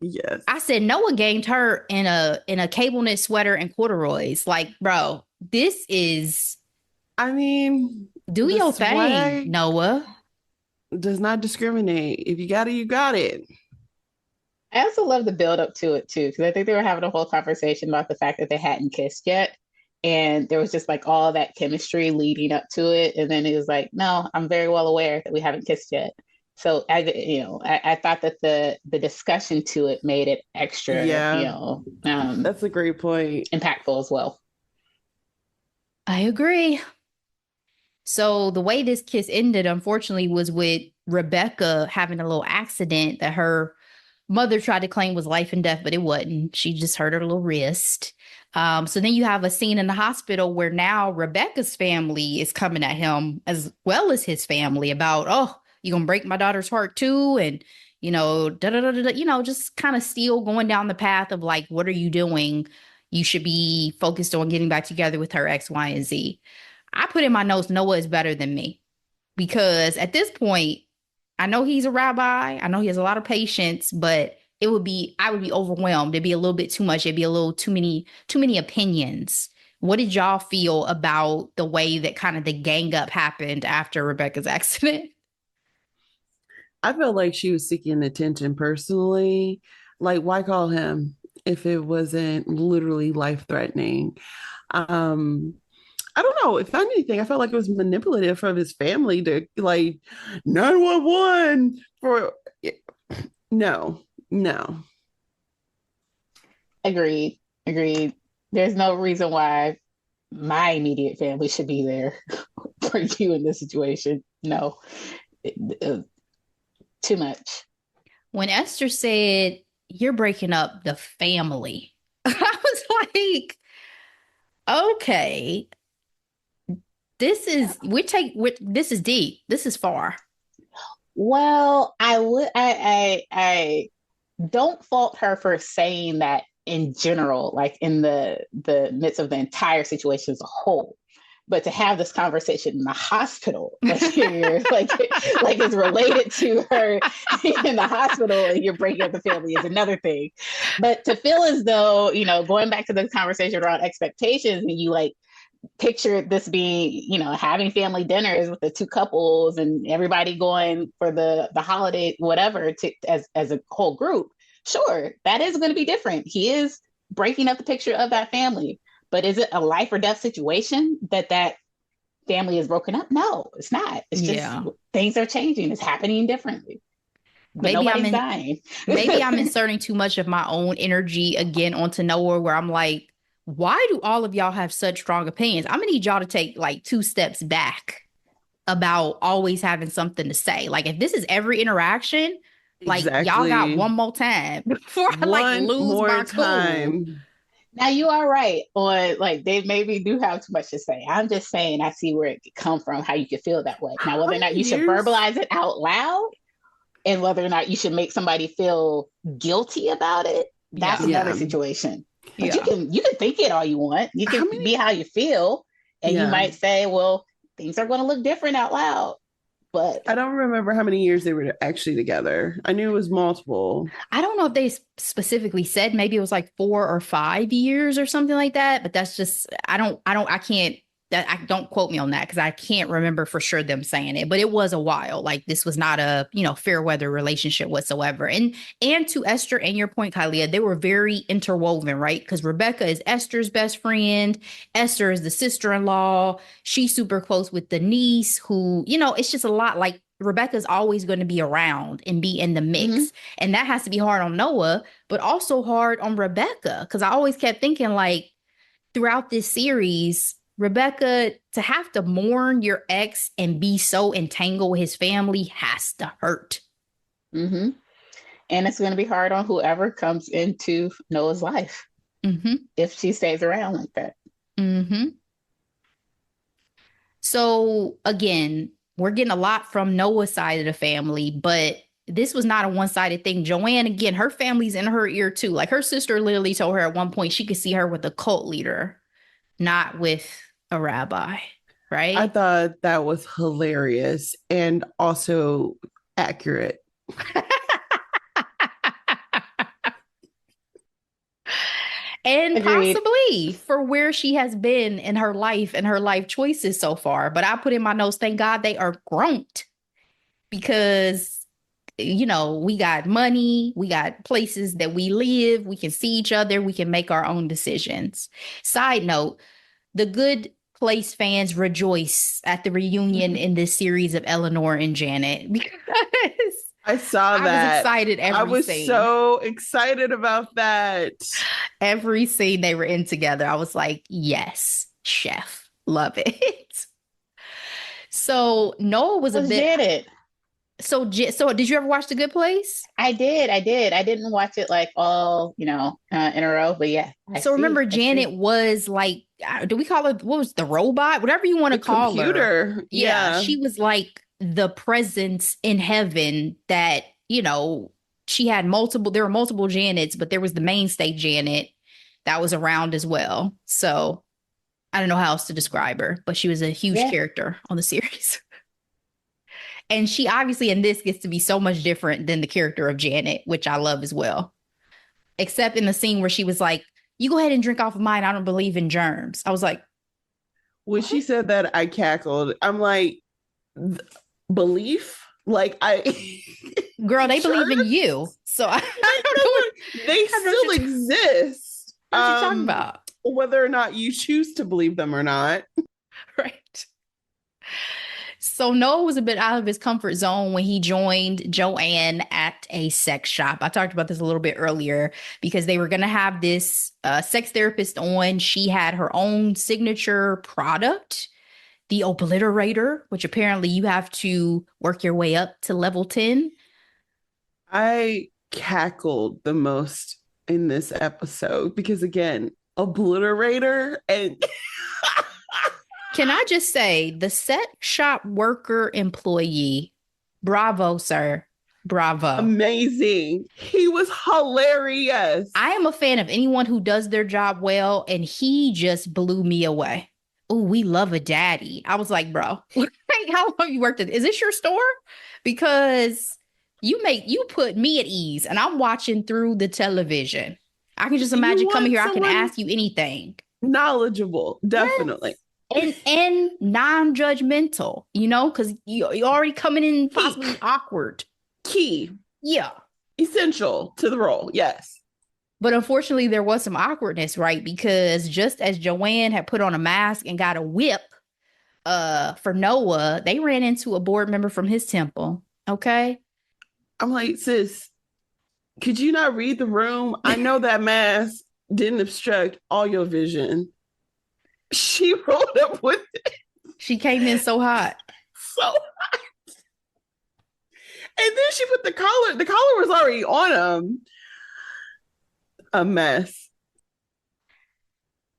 Yes. I said Noah gained her in a cable knit sweater and corduroys. Like, bro, this is, I mean, do your thing, Noah. Does not discriminate. If you got it, you got it. I also love the build up to it too, because I think they were having a whole conversation about the fact that they hadn't kissed yet. And there was just like all that chemistry leading up to it. And then it was like, no, I'm very well aware that we haven't kissed yet. So I thought that the discussion to it made it extra, that's a great point. Impactful as well. I agree. So the way this kiss ended, unfortunately, was with Rebecca having a little accident that her mother tried to claim was life and death, but it wasn't. She just hurt her little wrist. So then you have a scene in the hospital where now Rebecca's family is coming at him as well as his family about, oh, you're going to break my daughter's heart too. And, just kind of still going down the path of like, what are you doing? You should be focused on getting back together with her X, Y, and Z. I put in my notes, Noah is better than me. Because at this point, I know he's a rabbi. I know he has a lot of patience, but I would be overwhelmed. It'd be a little bit too much. It'd be a little too many opinions. What did y'all feel about the way that kind of the gang up happened after Rebecca's accident? I felt like she was seeking attention personally. Like, why call him if it wasn't literally life threatening? Um, I don't know. If anything, I felt like it was manipulative from his family to like 911 for no, no. Agreed. Agreed. There's no reason why my immediate family should be there for you in this situation. No. Too much. When Esther said, "You're breaking up the family," I was like, okay, this is deep. This is far. Well, I don't fault her for saying that in general, like in the midst of the entire situation as a whole. But to have this conversation in the hospital, like it's related to her in the hospital and you're breaking up the family is another thing. But to feel as though, going back to the conversation around expectations, and you like picture this being, having family dinners with the two couples and everybody going for the holiday, whatever, as a whole group. Sure, that is going to be different. He is breaking up the picture of that family. But is it a life or death situation that family is broken up? No, it's not. It's just things are changing. It's happening differently. But nobody's dying. Maybe I'm inserting too much of my own energy again onto Noah, where I'm like, why do all of y'all have such strong opinions? I'm gonna need y'all to take like 2 steps back about always having something to say. Like if this is every interaction, like y'all got one more time before I like lose my cool. Now you are right on like they maybe do have too much to say. I'm just saying I see where it could come from, how you could feel that way. Now whether or not you should verbalize it out loud and whether or not you should make somebody feel guilty about it, that's another situation. But you can think it all you want. You can be how you feel. And you might say, well, things are going to look different out loud. But I don't remember how many years they were actually together. I knew it was multiple. I don't know if they specifically said, maybe it was like 4 or 5 years or something like that. But that's just, don't quote me on that because I can't remember for sure them saying it, but it was a while. Like this was not a, fair weather relationship whatsoever. And to Esther and your point, Kylia, they were very interwoven, right? Because Rebecca is Esther's best friend. Esther is the sister-in-law. She's super close with the niece who, it's just a lot. Like Rebecca's always going to be around and be in the mix. Mm-hmm. And that has to be hard on Noah, but also hard on Rebecca. Because I always kept thinking like throughout this series, Rebecca, to have to mourn your ex and be so entangled with his family has to hurt. Mm-hmm. And it's going to be hard on whoever comes into Noah's life if she stays around like that. Mm-hmm. So again, we're getting a lot from Noah's side of the family, but this was not a one-sided thing. Joanne, again, her family's in her ear too. Like her sister literally told her at one point she could see her with a cult leader, not with a rabbi, right? I thought that was hilarious and also accurate. And agreed. Possibly for where she has been in her life and her life choices so far. But I put in my notes, thank God they are grown because, we got money, we got places that we live, we can see each other, we can make our own decisions. Side note, the Good Place fans rejoice at the reunion in this series of Eleanor and Janet because I saw that. I was excited every scene. I was so excited about that. Every scene they were in together, I was like, yes, chef, love it. So Noah was a bit. Janet. So did you ever watch The Good Place? I did. I didn't watch it like all, in a row, but yeah. Remember Janet was like, do we call it, what was the robot? Whatever you want to call computer. Her. Yeah. She was like the presence in heaven that, she had there were multiple Janets, but there was the mainstay Janet that was around as well. So I don't know how else to describe her, but she was a huge character on the series. And she obviously in this gets to be so much different than the character of Janet, which I love as well. Except in the scene where she was like, you go ahead and drink off of mine. I don't believe in germs. I was like, when she said that, I cackled. I'm like, belief? Like, girl, they believe in you. So I don't know. They still exist. What are you talking about? Whether or not you choose to believe them or not. Right. So Noah was a bit out of his comfort zone when he joined Joanne at a sex shop. I talked about this a little bit earlier because they were going to have this sex therapist on. She had her own signature product, the obliterator, which apparently you have to work your way up to level 10. I cackled the most in this episode because, again, obliterator and... Can I just say, the sex shop worker employee, bravo, sir. Bravo. Amazing. He was hilarious. I am a fan of anyone who does their job well, and he just blew me away. Oh, we love a daddy. I was like, bro, how long you worked at? Is this your store? Because you put me at ease, and I'm watching through the television. I can just imagine coming here. I can ask you anything. Knowledgeable, definitely. Yes. And non-judgmental, because you're already coming in possibly awkward. Key. Yeah. Essential to the role. Yes. But unfortunately, there was some awkwardness, right? Because just as Joanne had put on a mask and got a whip for Noah, they ran into a board member from his temple. Okay. I'm like, sis, could you not read the room? I know that mask didn't obstruct all your vision. She rolled up with it. She came in so hot. So hot. And then she put the collar. The collar was already on him. A mess.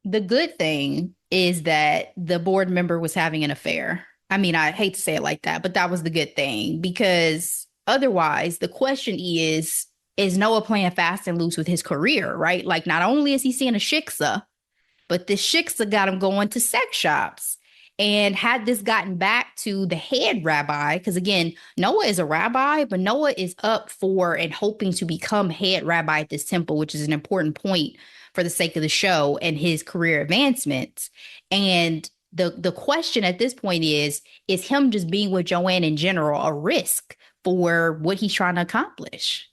The good thing is that the board member was having an affair. I mean, I hate to say it like that, but that was the good thing, because otherwise the question is Noah playing fast and loose with his career, right? Like, not only is he seeing a shiksa, but this shiksa got him going to sex shops. And had this gotten back to the head rabbi, because again, Noah is a rabbi, but Noah is up for and hoping to become head rabbi at this temple, which is an important point for the sake of the show and his career advancements. And the question at this point is him just being with Joanne in general a risk for what he's trying to accomplish?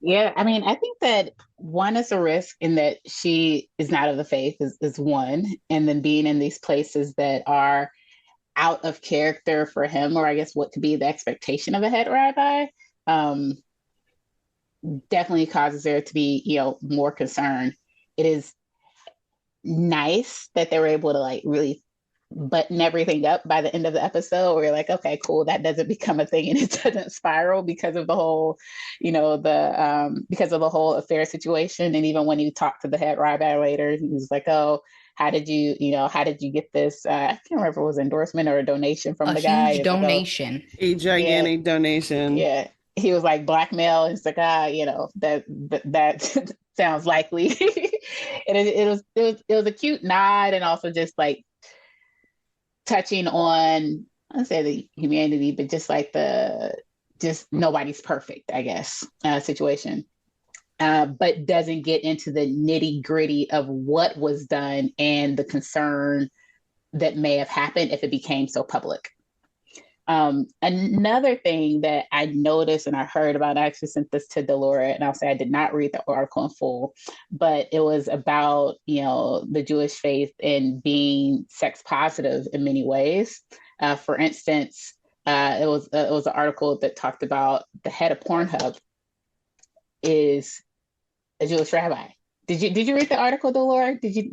Yeah, I mean, I think that one is a risk in that she is not of the faith is one, and then being in these places that are out of character for him, or I guess what could be the expectation of a head rabbi, definitely causes there to be, more concern. It is nice that they were able to like really button everything up by the end of the episode, where you're like, okay, cool, that doesn't become a thing and it doesn't spiral because of the whole, because of the whole affair situation. And even when you talk to the head rabbi later, he's like, oh, how did you get this? I can't remember if it was endorsement or a donation from the guy. A huge donation. Like, a gigantic donation. Yeah. He was like blackmail. And it's like, that sounds likely. And it was a cute nod, and also just like touching on, I'd say the humanity, but just like just nobody's perfect, I guess, situation. But doesn't get into the nitty gritty of what was done and the concern that may have happened if it became so public. Another thing that I noticed and I heard about, I actually sent this to Delora, and I'll say I did not read the article in full, but it was about, the Jewish faith and being sex positive in many ways. For instance, it was an article that talked about the head of Pornhub is a Jewish rabbi. Did you read the article, Delora? Did you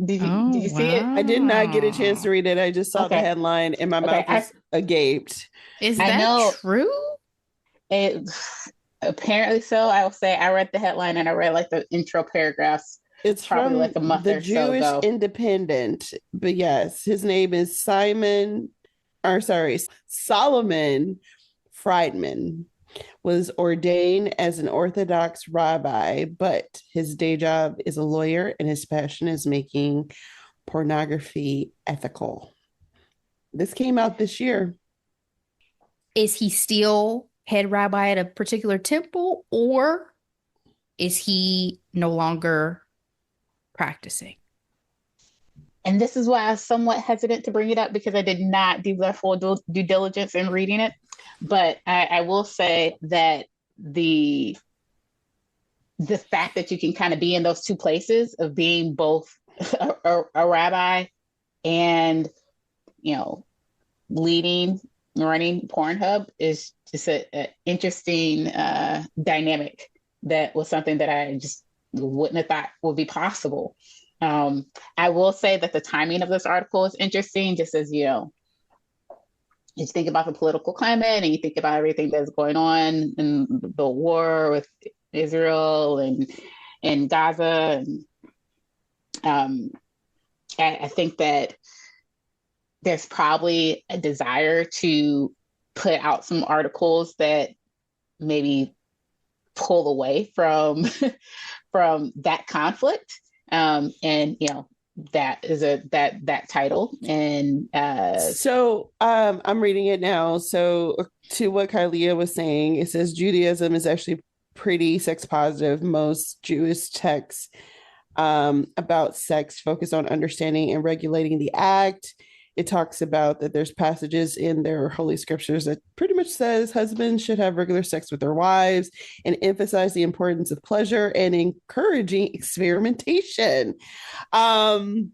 see it? I did not get a chance to read it. I just saw the headline and my mouth was agaped. Is that true? It apparently so. I will say I read the headline and I read like the intro paragraphs. It's probably from like a month the or Jewish so ago. Independent. But yes, his name is Solomon Friedman. was ordained as an Orthodox rabbi, but his day job is a lawyer and his passion is making pornography ethical. This came out this year. Is he still head rabbi at a particular temple, or is he no longer practicing? And this is why I was somewhat hesitant to bring it up, because I did not do the full due diligence in reading it. But I will say that the fact that you can kind of be in those two places of being both a rabbi and, leading, running Pornhub is just an interesting dynamic. That was something that I just wouldn't have thought would be possible. I will say that the timing of this article is interesting, just as, you think about the political climate and you think about everything that's going on in the war with Israel and Gaza. And I think that there's probably a desire to put out some articles that maybe pull away from that conflict. And that is that title. And so I'm reading it now. So to what Kylia was saying, it says Judaism is actually pretty sex positive. Most Jewish texts about sex focus on understanding and regulating the act. It talks about that there's passages in their holy scriptures that pretty much says husbands should have regular sex with their wives and emphasize the importance of pleasure and encouraging experimentation. And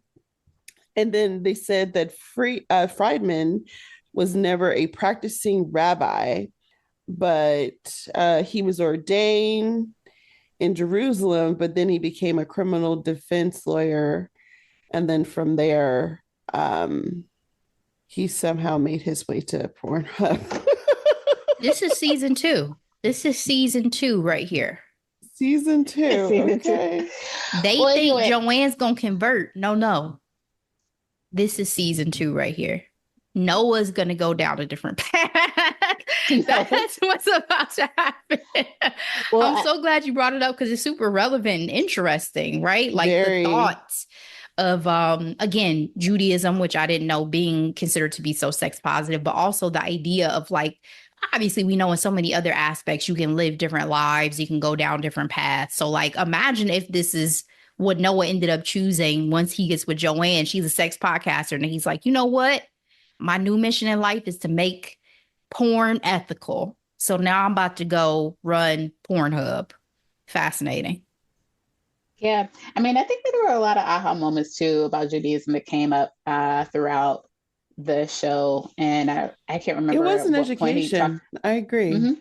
then they said that Friedman was never a practicing rabbi, but he was ordained in Jerusalem, but then he became a criminal defense lawyer. And then from there, he somehow made his way to Pornhub. This is season 2. This is season 2 right here. Season 2. Okay. They think Joanne's gonna convert. No. This is season 2 right here. Noah's gonna go down a different path. That's what's about to happen. Well, I'm so glad you brought it up because it's super relevant and interesting, right? Like the thoughts of again, Judaism, which I didn't know being considered to be so sex positive, but also the idea of like, obviously we know in so many other aspects you can live different lives, you can go down different paths. So like imagine if this is what Noah ended up choosing once he gets with Joanne. She's a sex podcaster and he's like, you know what? My new mission in life is to make porn ethical. So now I'm about to go run Pornhub. Fascinating. Yeah. I mean, I think that there were a lot of aha moments too about Judaism that came up throughout the show. And I can't remember. It was an education. I agree. Mm-hmm.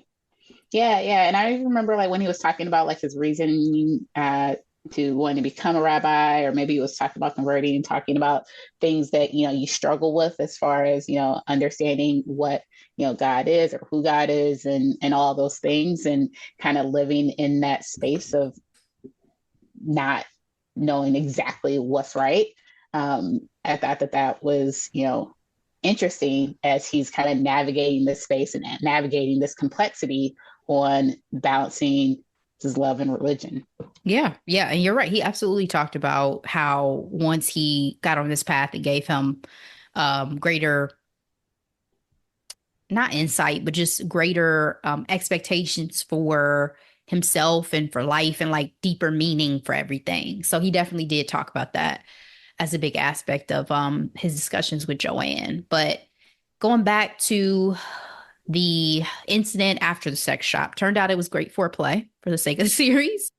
Yeah. And I remember like when he was talking about like his reasoning to want to become a rabbi, or maybe he was talking about converting and talking about things that, you struggle with as far as, understanding what, God is or who God is and all those things, and kind of living in that space of not knowing exactly what's right. I thought that was, interesting as he's kind of navigating this space and navigating this complexity on balancing his love and religion. Yeah. And you're right. He absolutely talked about how once he got on this path, it gave him greater, not insight, but just greater expectations for himself and for life, and like deeper meaning for everything. So he definitely did talk about that as a big aspect of his discussions with Joanne. But going back to the incident after the sex shop, turned out it was great foreplay for the sake of the series,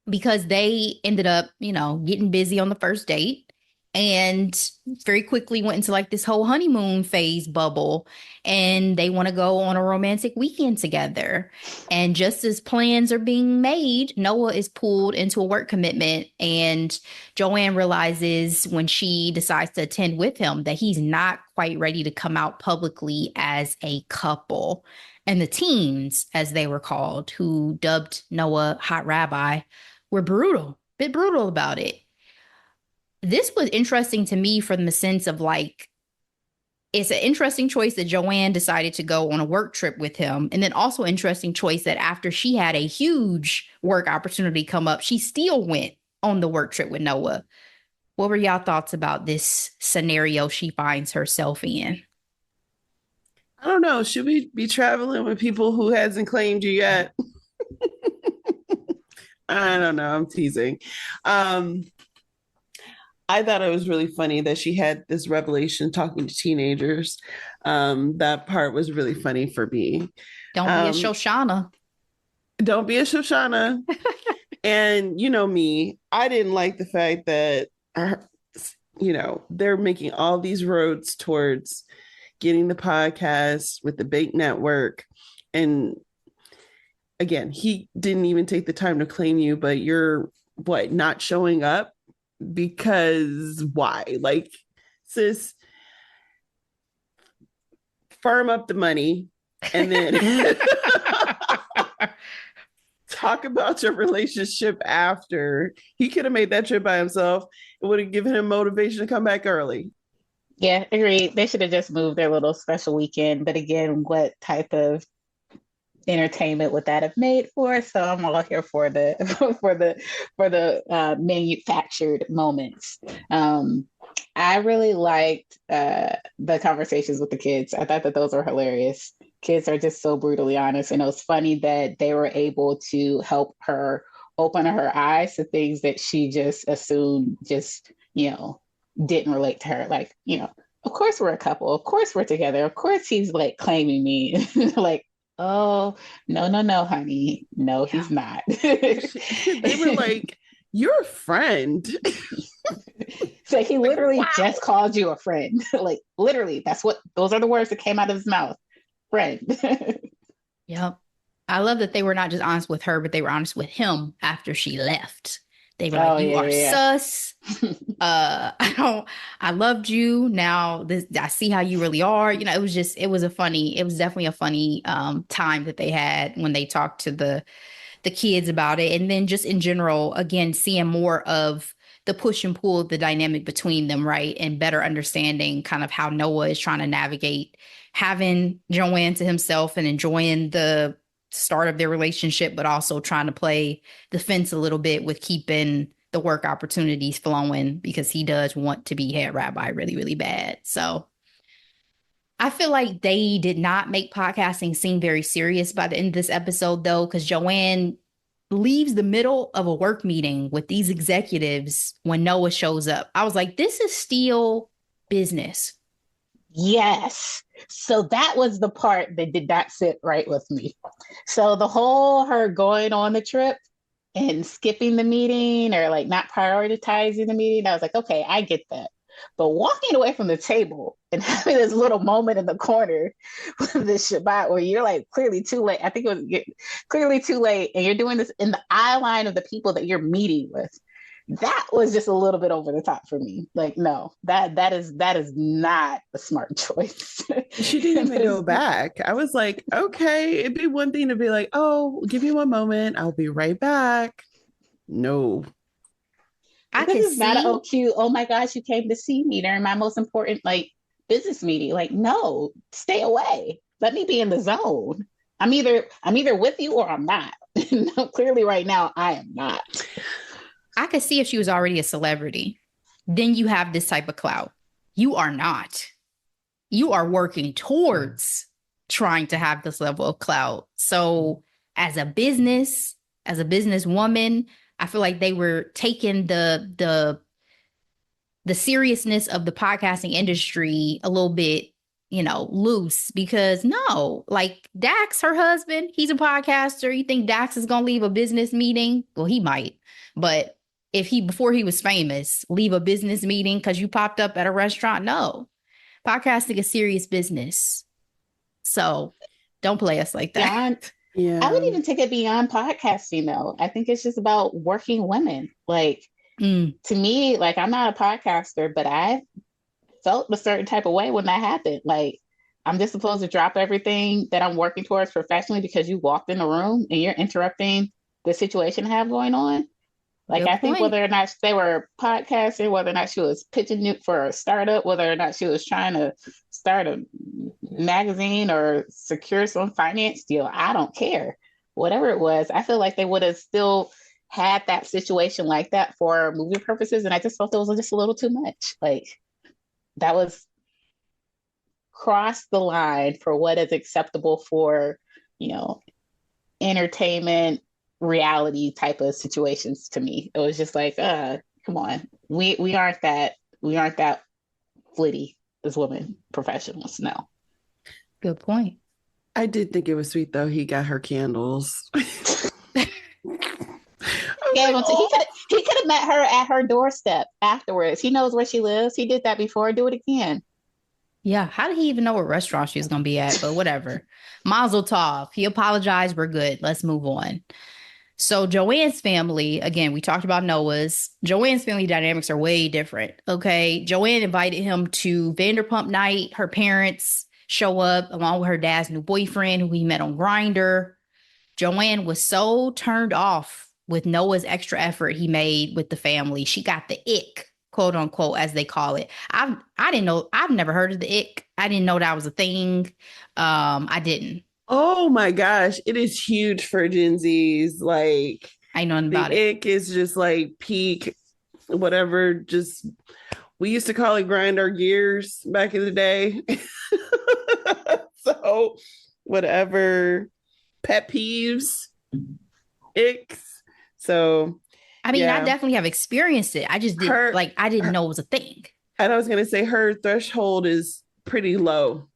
because they ended up, getting busy on the first date and very quickly went into like this whole honeymoon phase bubble, and they want to go on a romantic weekend together. And just as plans are being made, Noah is pulled into a work commitment, and Joanne realizes when she decides to attend with him that he's not quite ready to come out publicly as a couple. And the teens, as they were called, who dubbed Noah Hot Rabbi, were bit brutal about it. This was interesting to me from the sense of like, it's an interesting choice that Joanne decided to go on a work trip with him. And then also interesting choice that after she had a huge work opportunity come up, she still went on the work trip with Noah. What were y'all thoughts about this scenario she finds herself in? I don't know. Should we be traveling with people who hasn't claimed you yet? I don't know. I'm teasing. Um, I thought it was really funny that she had this revelation talking to teenagers. That part was really funny for me. Don't be a Shoshana. Don't be a Shoshana. And you know me, I didn't like the fact that, they're making all these roads towards getting the podcast with the big network. And again, he didn't even take the time to claim you, but you're not showing up because why? Like, sis, firm up the money and then talk about your relationship after. He could have made that trip by himself. It would have given him motivation to come back early. Yeah, agreed. They should have just moved their little special weekend. But again, what type of entertainment would that have made for us? So I'm all here for the manufactured moments. I really liked the conversations with the kids. I thought that those were hilarious. Kids are just so brutally honest, and it was funny that they were able to help her open her eyes to things that she just assumed didn't relate to her. Like, of course we're a couple. Of course we're together. Of course he's like claiming me. Like, oh, no, honey. No, he's not. They were like, you're a friend. So he literally just called you a friend. Like, literally, those are the words that came out of his mouth. Friend. Yep. I love that they were not just honest with her, but they were honest with him after she left. They were like, you are sus. I loved you. Now I see how you really are. It was definitely a funny time that they had when they talked to the kids about it. And then just in general, again, seeing more of the push and pull of the dynamic between them, right? And better understanding kind of how Noah is trying to navigate having Joanne to himself and enjoying the start of their relationship, but also trying to play the fence a little bit with keeping the work opportunities flowing because he does want to be head rabbi really, really bad. So I feel like they did not make podcasting seem very serious by the end of this episode, though, because Joanne leaves the middle of a work meeting with these executives when Noah shows up. I was like, this is still business. Yes. So that was the part that did not sit right with me. So the whole her going on the trip and skipping the meeting or like not prioritizing the meeting, I was like, okay, I get that. But walking away from the table and having this little moment in the corner with this Shabbat where you're like clearly too late. I think it was clearly too late. And you're doing this in the eye line of the people that you're meeting with. That was just a little bit over the top for me. Like, no, that is not a smart choice. She didn't even go back. I was like, okay, it'd be one thing to be like, oh, give me one moment. I'll be right back. No. It's not cute. Oh my gosh, you came to see me during my most important business meeting. Like, no, stay away. Let me be in the zone. I'm either with you or I'm not. No, clearly right now I am not. I could see if she was already a celebrity. Then you have this type of clout. You are not. You are working towards trying to have this level of clout. So as a businesswoman, I feel like they were taking the seriousness of the podcasting industry a little bit, loose because no, like Dax, her husband, he's a podcaster. You think Dax is going to leave a business meeting? Well, he might. But if before he was famous, leave a business meeting because you popped up at a restaurant? No. Podcasting is serious business. So don't play us like that. Yeah. I would even take it beyond podcasting, though. I think it's just about working women. Like, to me, like, I'm not a podcaster, but I felt a certain type of way when that happened. Like, I'm just supposed to drop everything that I'm working towards professionally because you walked in the room and you're interrupting the situation I have going on. Like, Good I think point. whether or not they were podcasting, whether or not she was pitching it for a startup, whether or not she was trying to start a magazine or secure some finance deal, I don't care. Whatever it was, I feel like they would have still had that situation like that for movie purposes. And I just felt it was just a little too much. Like, that was crossed the line for what is acceptable for, you know, entertainment, reality type of situations to me. It was just like, come on. We aren't that flitty as women professionals. No. Good point. I did think it was sweet though. He got her candles. Gave him to, oh. he could have met her at her doorstep afterwards. He knows where she lives. He did that before. Do it again. Yeah. How did he even know what restaurant she was going to be at? But whatever. Mazel tov. He apologized. We're good. Let's move on. So Joanne's family, again, we talked about Noah's. Joanne's family dynamics are way different. Okay. Joanne invited him to Vanderpump night. Her parents show up along with her dad's new boyfriend who he met on Grindr. Joanne was so turned off with Noah's extra effort he made with the family. She got the ick, quote unquote, as they call it. I didn't know. I've never heard of the ick. I didn't know that was a thing. I didn't. Oh my gosh, it is huge for Gen Zs. Like I know nothing the about it. ick is just like peak, whatever. Just we used to call it grind our gears back in the day. So whatever pet peeves, icks. So I mean, I yeah, definitely have experienced it. I just didn't her. like. I didn't know it was a thing. And I was gonna say her threshold is pretty low.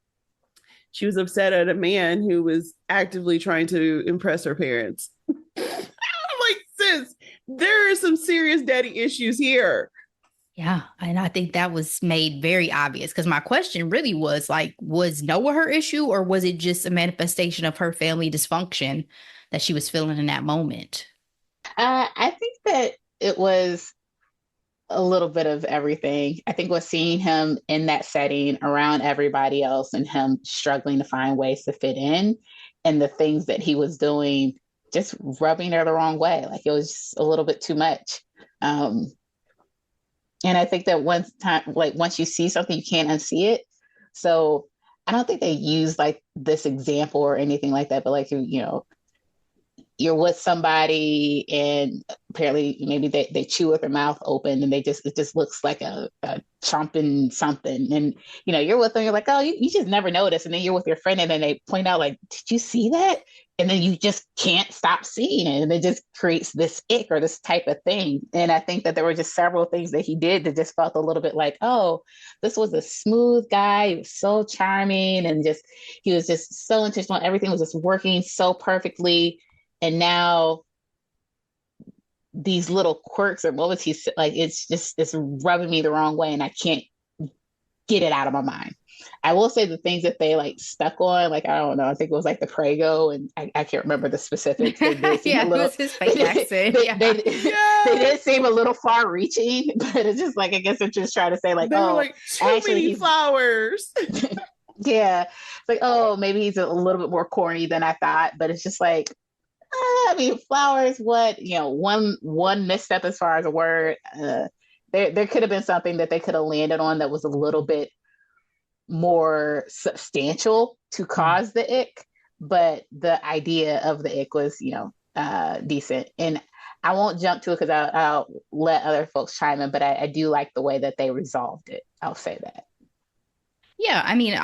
She was upset at a man who was actively trying to impress her parents. I'm like, sis, there are some serious daddy issues here. Yeah, and I think that was made very obvious because my question really was like, was Noah her issue, or was it just a manifestation of her family dysfunction that she was feeling in that moment? I think that it was a little bit of everything. I think was seeing him in that setting around everybody else and him struggling to find ways to fit in and the things that he was doing just rubbing her the wrong way. Like, it was just a little bit too much. Um, and I think that once you see something, you can't unsee it. So I don't think they use like this example or anything like that, but like, you're with somebody and apparently maybe they chew with their mouth open and it just looks like a chomping something. And you're with them, you're like, oh, you just never notice. And then you're with your friend and then they point out, like, did you see that? And then you just can't stop seeing it. And it just creates this ick or this type of thing. And I think that there were just several things that he did that just felt a little bit like, oh, this was a smooth guy. He was so charming and just, he was just so intentional. Everything was just working so perfectly. And now these little quirks or what was he like, it's rubbing me the wrong way and I can't get it out of my mind. I will say the things that they like stuck on, like, I don't know, I think it was like the Prego and I can't remember the specifics. They did seem Yeah, a it little was his fake accent. they, Yeah. they, they did seem a little far reaching, but it's just like, I guess they're just trying to say like, They were oh, like, too actually many flowers. yeah. It's like, oh, maybe he's a little bit more corny than I thought, but it's just like, I mean, flowers. What, one misstep as far as a word. There could have been something that they could have landed on that was a little bit more substantial to cause the ick, but the idea of the ick was, decent. And I won't jump to it because I'll let other folks chime in, but I do like the way that they resolved it. I'll say that. Yeah, I mean,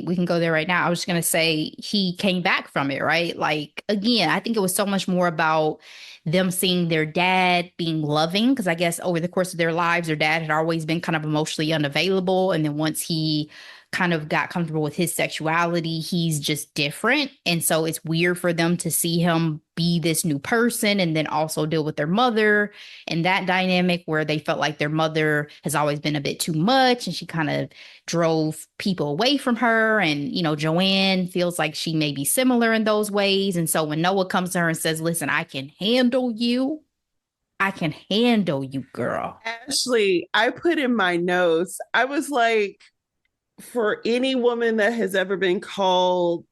we can go there right now. I was just going to say he came back from it, right? Like, again, I think it was so much more about them seeing their dad being loving, because I guess over the course of their lives, their dad had always been kind of emotionally unavailable. And then once he kind of got comfortable with his sexuality, he's just different. And so it's weird for them to see him be this new person and then also deal with their mother and that dynamic where they felt like their mother has always been a bit too much and she kind of drove people away from her. And, Joanne feels like she may be similar in those ways. And so when Noah comes to her and says, listen, I can handle you. I can handle you, girl. Ashley, I put in my notes, I was like, for any woman that has ever been called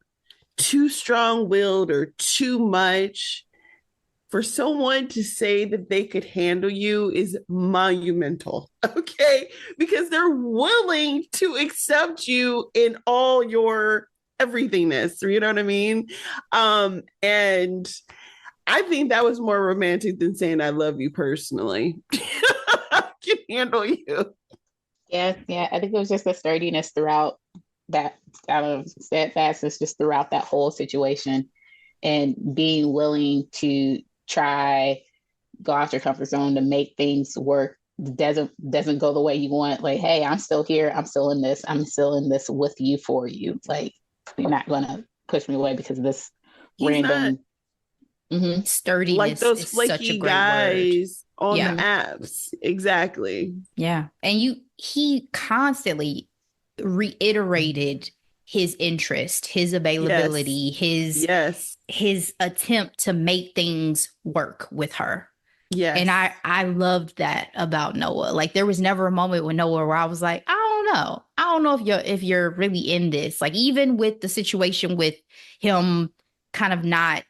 too strong willed or too much, for someone to say that they could handle you is monumental, okay? Because they're willing to accept you in all your everythingness, you know what I mean? And I think that was more romantic than saying I love you personally. I can handle you. Yeah, yeah. I think it was just the sturdiness throughout that, out of steadfastness just throughout that whole situation, and being willing to try go out your comfort zone to make things work. Doesn't go the way you want. Like, hey, I'm still here. I'm still in this. I'm still in this with you, for you. Like, you're not gonna push me away because of this He's not random. Mm-hmm. like Sturdiness those is such a flaky great word. guys on the Yeah. apps. Exactly. Yeah. And he constantly reiterated his interest, his Yes. availability, Yes. his attempt to make things work with her. And Yes. I loved that about Noah. Like, there was never a moment with Noah where I was like, I don't know. I don't know if you're really in this. Like, even with the situation with him kind of not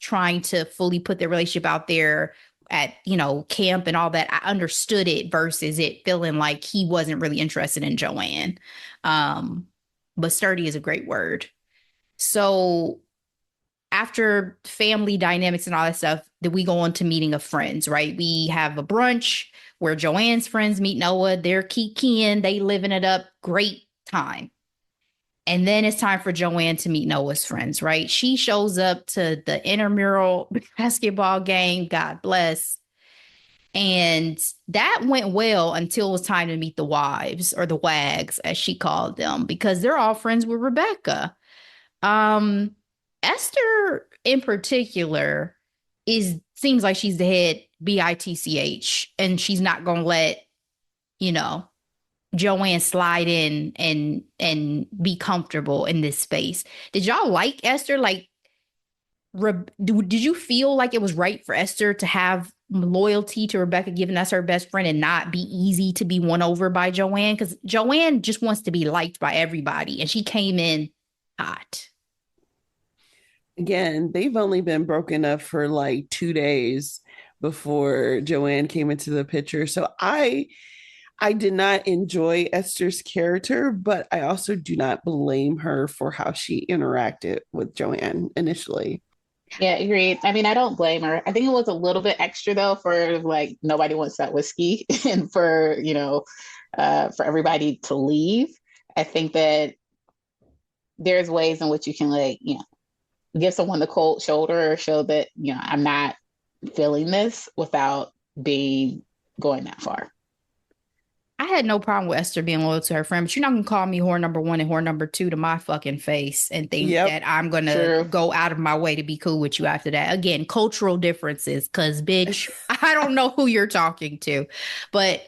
trying to fully put their relationship out there at, camp and all that, I understood it versus it feeling like he wasn't really interested in Joanne. But sturdy is a great word. So after family dynamics and all that stuff, then we go on to meeting of friends, right? We have a brunch where Joanne's friends meet Noah. They're kikiing, they living it up. Great time. And then it's time for Joanne to meet Noah's friends, right? She shows up to the intramural basketball game. God bless. And that went well until it was time to meet the wives, or the wags, as she called them, because they're all friends with Rebecca. Um, Esther in particular seems like she's the head bitch, and she's not gonna let, you know, Joanne slide in and be comfortable in this space. Did y'all like Esther? Like, did you feel like it was right for Esther to have loyalty to Rebecca, given us her best friend, and not be easy to be won over by Joanne? Because Joanne just wants to be liked by everybody, and she came in hot. Again, they've only been broken up for like 2 days before Joanne came into the picture. So I did not enjoy Esther's character, but I also do not blame her for how she interacted with Joanne initially. Yeah, agreed. I mean, I don't blame her. I think it was a little bit extra though, for like nobody wants that whiskey and for, for everybody to leave. I think that there's ways in which you can, like, give someone the cold shoulder, or show that, I'm not feeling this without being going that far. I had no problem with Esther being loyal to her friend, but you're not gonna call me whore number one and whore number two to my fucking face and think Yep. that I'm gonna True. go out of my way to be cool with you after that. Again, cultural differences, because bitch, I don't know who you're talking to. But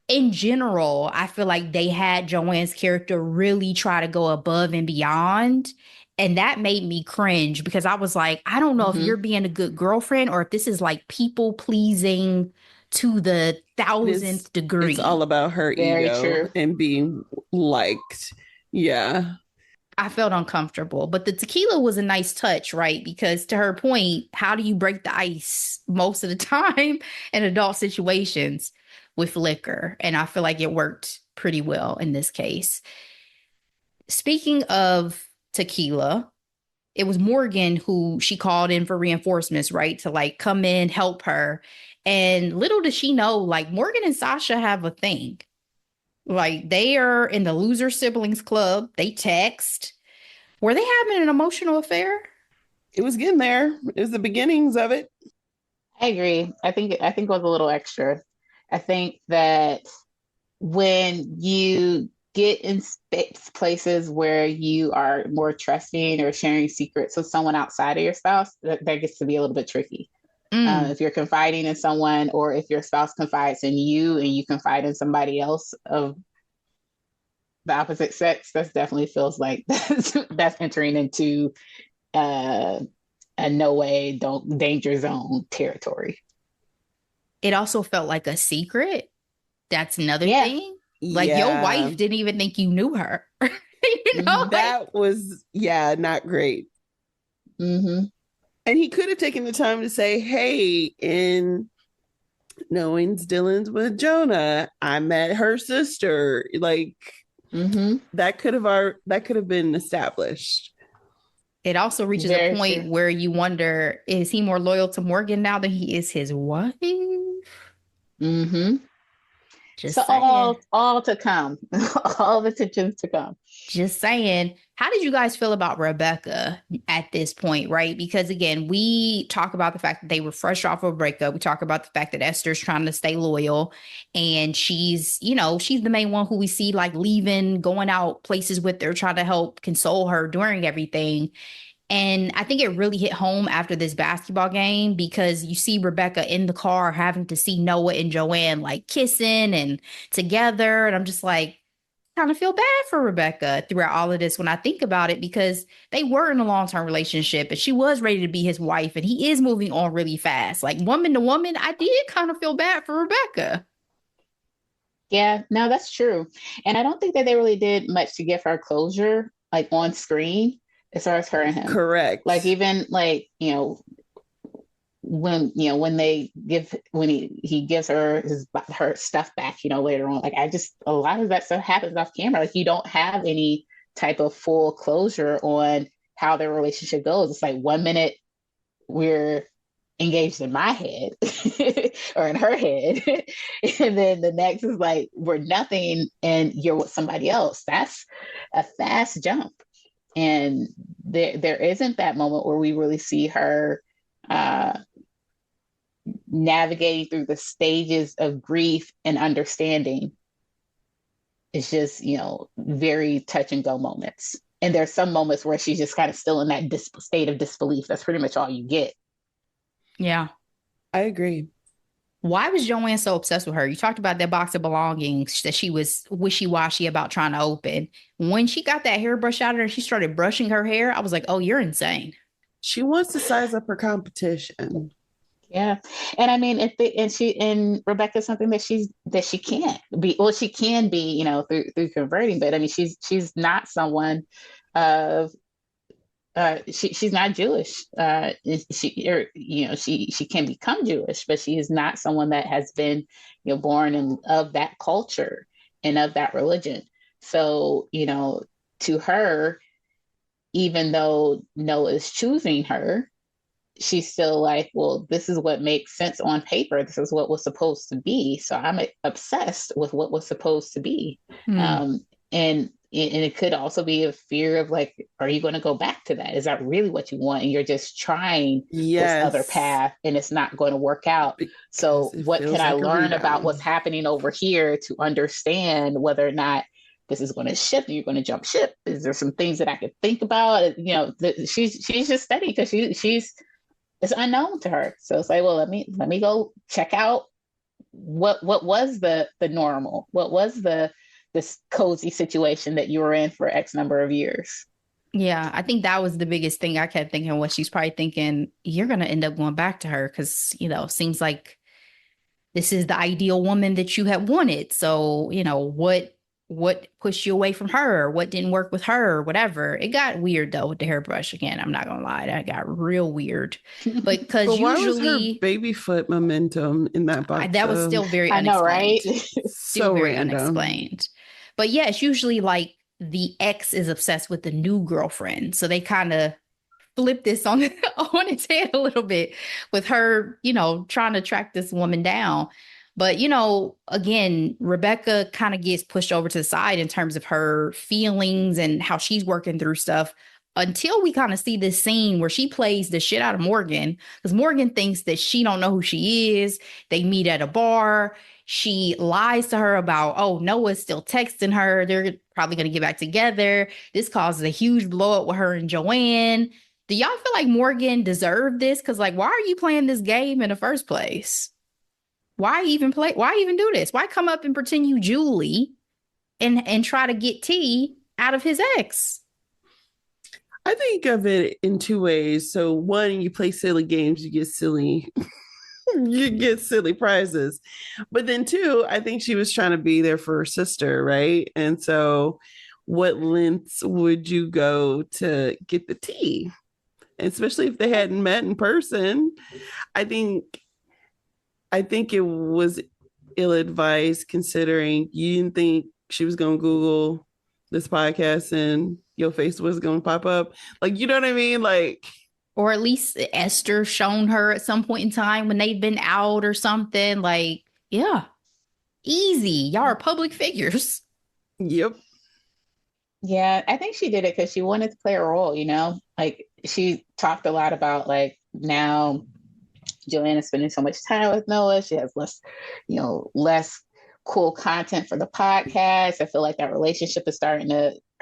in general, I feel like they had Joanne's character really try to go above and beyond. And that made me cringe, because I was like, I don't know if Mm-hmm. you're being a good girlfriend or if this is like people pleasing to the thousandth It's all degree. about her Very ego true. and being liked. Yeah. I felt uncomfortable, but the tequila was a nice touch, right? Because to her point, how do you break the ice most of the time in adult situations with liquor? And I feel like it worked pretty well in this case. Speaking of tequila, it was Morgan who she called in for reinforcements, right? To like come in, help her. And little does she know, like, Morgan and Sasha have a thing. Like, they are in the loser siblings club. They text. Were they having an emotional affair? It was getting there. It was the beginnings of it. I agree. I think it was a little extra. I think that when you get in places where you are more trusting or sharing secrets with someone outside of your spouse, that gets to be a little bit tricky. Mm. If you're confiding in someone, or if your spouse confides in you and you confide in somebody else of the opposite sex, that definitely feels like that's entering into uh, a no way, don't danger zone territory. It also felt like a secret. That's another Yeah. thing. Like, your Yeah. wife didn't even think you knew her. Mm-hmm. Like, That was, yeah, not great. Mm-hmm. And he could have taken the time to say, hey, in knowing Dylan's with Jonah, I met her sister. Like that could have been established. It also reaches a Very point true. where you wonder, is he more loyal to Morgan now than he is his wife? Mm-hmm. So Just saying. all to come. All the tensions to come. Just saying. How did you guys feel about Rebecca at this point, right? Because again, we talk about the fact that they were fresh off of a breakup. We talk about the fact that Esther's trying to stay loyal, and she's, she's the main one who we see like leaving, going out places with her, trying to help console her during everything. And I think it really hit home after this basketball game because you see Rebecca in the car having to see Noah and Joanne like kissing and together. And I'm just like, kind of feel bad for Rebecca throughout all of this when I think about it, because they were in a long-term relationship and she was ready to be his wife and he is moving on really fast. Like woman to woman, I did kind of feel bad for Rebecca. Yeah, no, that's true. And I don't think that they really did much to give her closure, like on screen, as far as her and him. Correct. Like even like, when they give when he gives her her stuff back, later on. Like I just a lot of that stuff happens off camera. Like you don't have any type of full closure on how their relationship goes. It's like 1 minute we're engaged in my head or in her head and then the next is like we're nothing and you're with somebody else. That's a fast jump, and there isn't that moment where we really see her navigating through the stages of grief and understanding. It's just very touch and go moments, and there's some moments where she's just kind of still in that state of disbelief. That's pretty much all you get. Yeah. I agree. Why was Joanne so obsessed with her? You talked about that box of belongings that she was wishy-washy about trying to open. When she got that hairbrush out of her and she started brushing her hair, I was like, oh, you're insane. She wants to size up her competition. Yeah. And I mean, and Rebecca's something that she can't be, well, she can be, through converting, but I mean, she's not someone of, she's not Jewish. She can become Jewish, but she is not someone that has been, born in of that culture and of that religion. So, to her, even though Noah is choosing her, she's still like, well, this is what makes sense on paper. This is what was supposed to be. So I'm obsessed with what was supposed to be. And it could also be a fear of like, are you going to go back to that? Is that really what you want? And you're just trying this other path and it's not going to work out. So what can I learn about what's happening over here to understand whether or not this is going to shift? You're going to jump ship. Is there some things that I could think about? She's just studying because she's it's unknown to her. So it's like, well, let me go check out what was the normal, what was this cozy situation that you were in for X number of years. Yeah, I think that was the biggest thing I kept thinking was she's probably thinking you're going to end up going back to her because, seems like this is the ideal woman that you had wanted. So, what pushed you away from her? What didn't work with her? Whatever. It got weird though with the hairbrush again. I'm not gonna lie, that got real weird. But because But why usually was her baby foot momentum in that box? That was still very I know, unexplained. right? Still so very random. Unexplained. But yeah, it's usually like the ex is obsessed with the new girlfriend. So they kind of flip this on its head a little bit with her, trying to track this woman down. But, again, Rebecca kind of gets pushed over to the side in terms of her feelings and how she's working through stuff until we kind of see this scene where she plays the shit out of Morgan because Morgan thinks that she don't know who she is. They meet at a bar. She lies to her about, oh, Noah's still texting her. They're probably going to get back together. This causes a huge blow up with her and Joanne. Do y'all feel like Morgan deserved this? Because, like, why are you playing this game in the first place? Why even play? Why even do this? Why come up and pretend you Julie and try to get T out of his ex? I think of it in two ways. So one, you play silly games, you get silly you get silly prizes. But then two, I think she was trying to be there for her sister, right? And so what lengths would you go to get the tea? especially if they hadn't met in person. I think it was ill advised considering you didn't think she was going to Google this podcast and your face was going to pop up. Like, you know what I mean? Like, or at least Esther shown her at some point in time when they've been out or something. Like, yeah, easy. Y'all are public figures. Yep. Yeah, I think she did it because she wanted to play a role, you know? Like she talked a lot about like now Joanna is spending so much time with Noah. She has less, less cool content for the podcast. I feel like that relationship is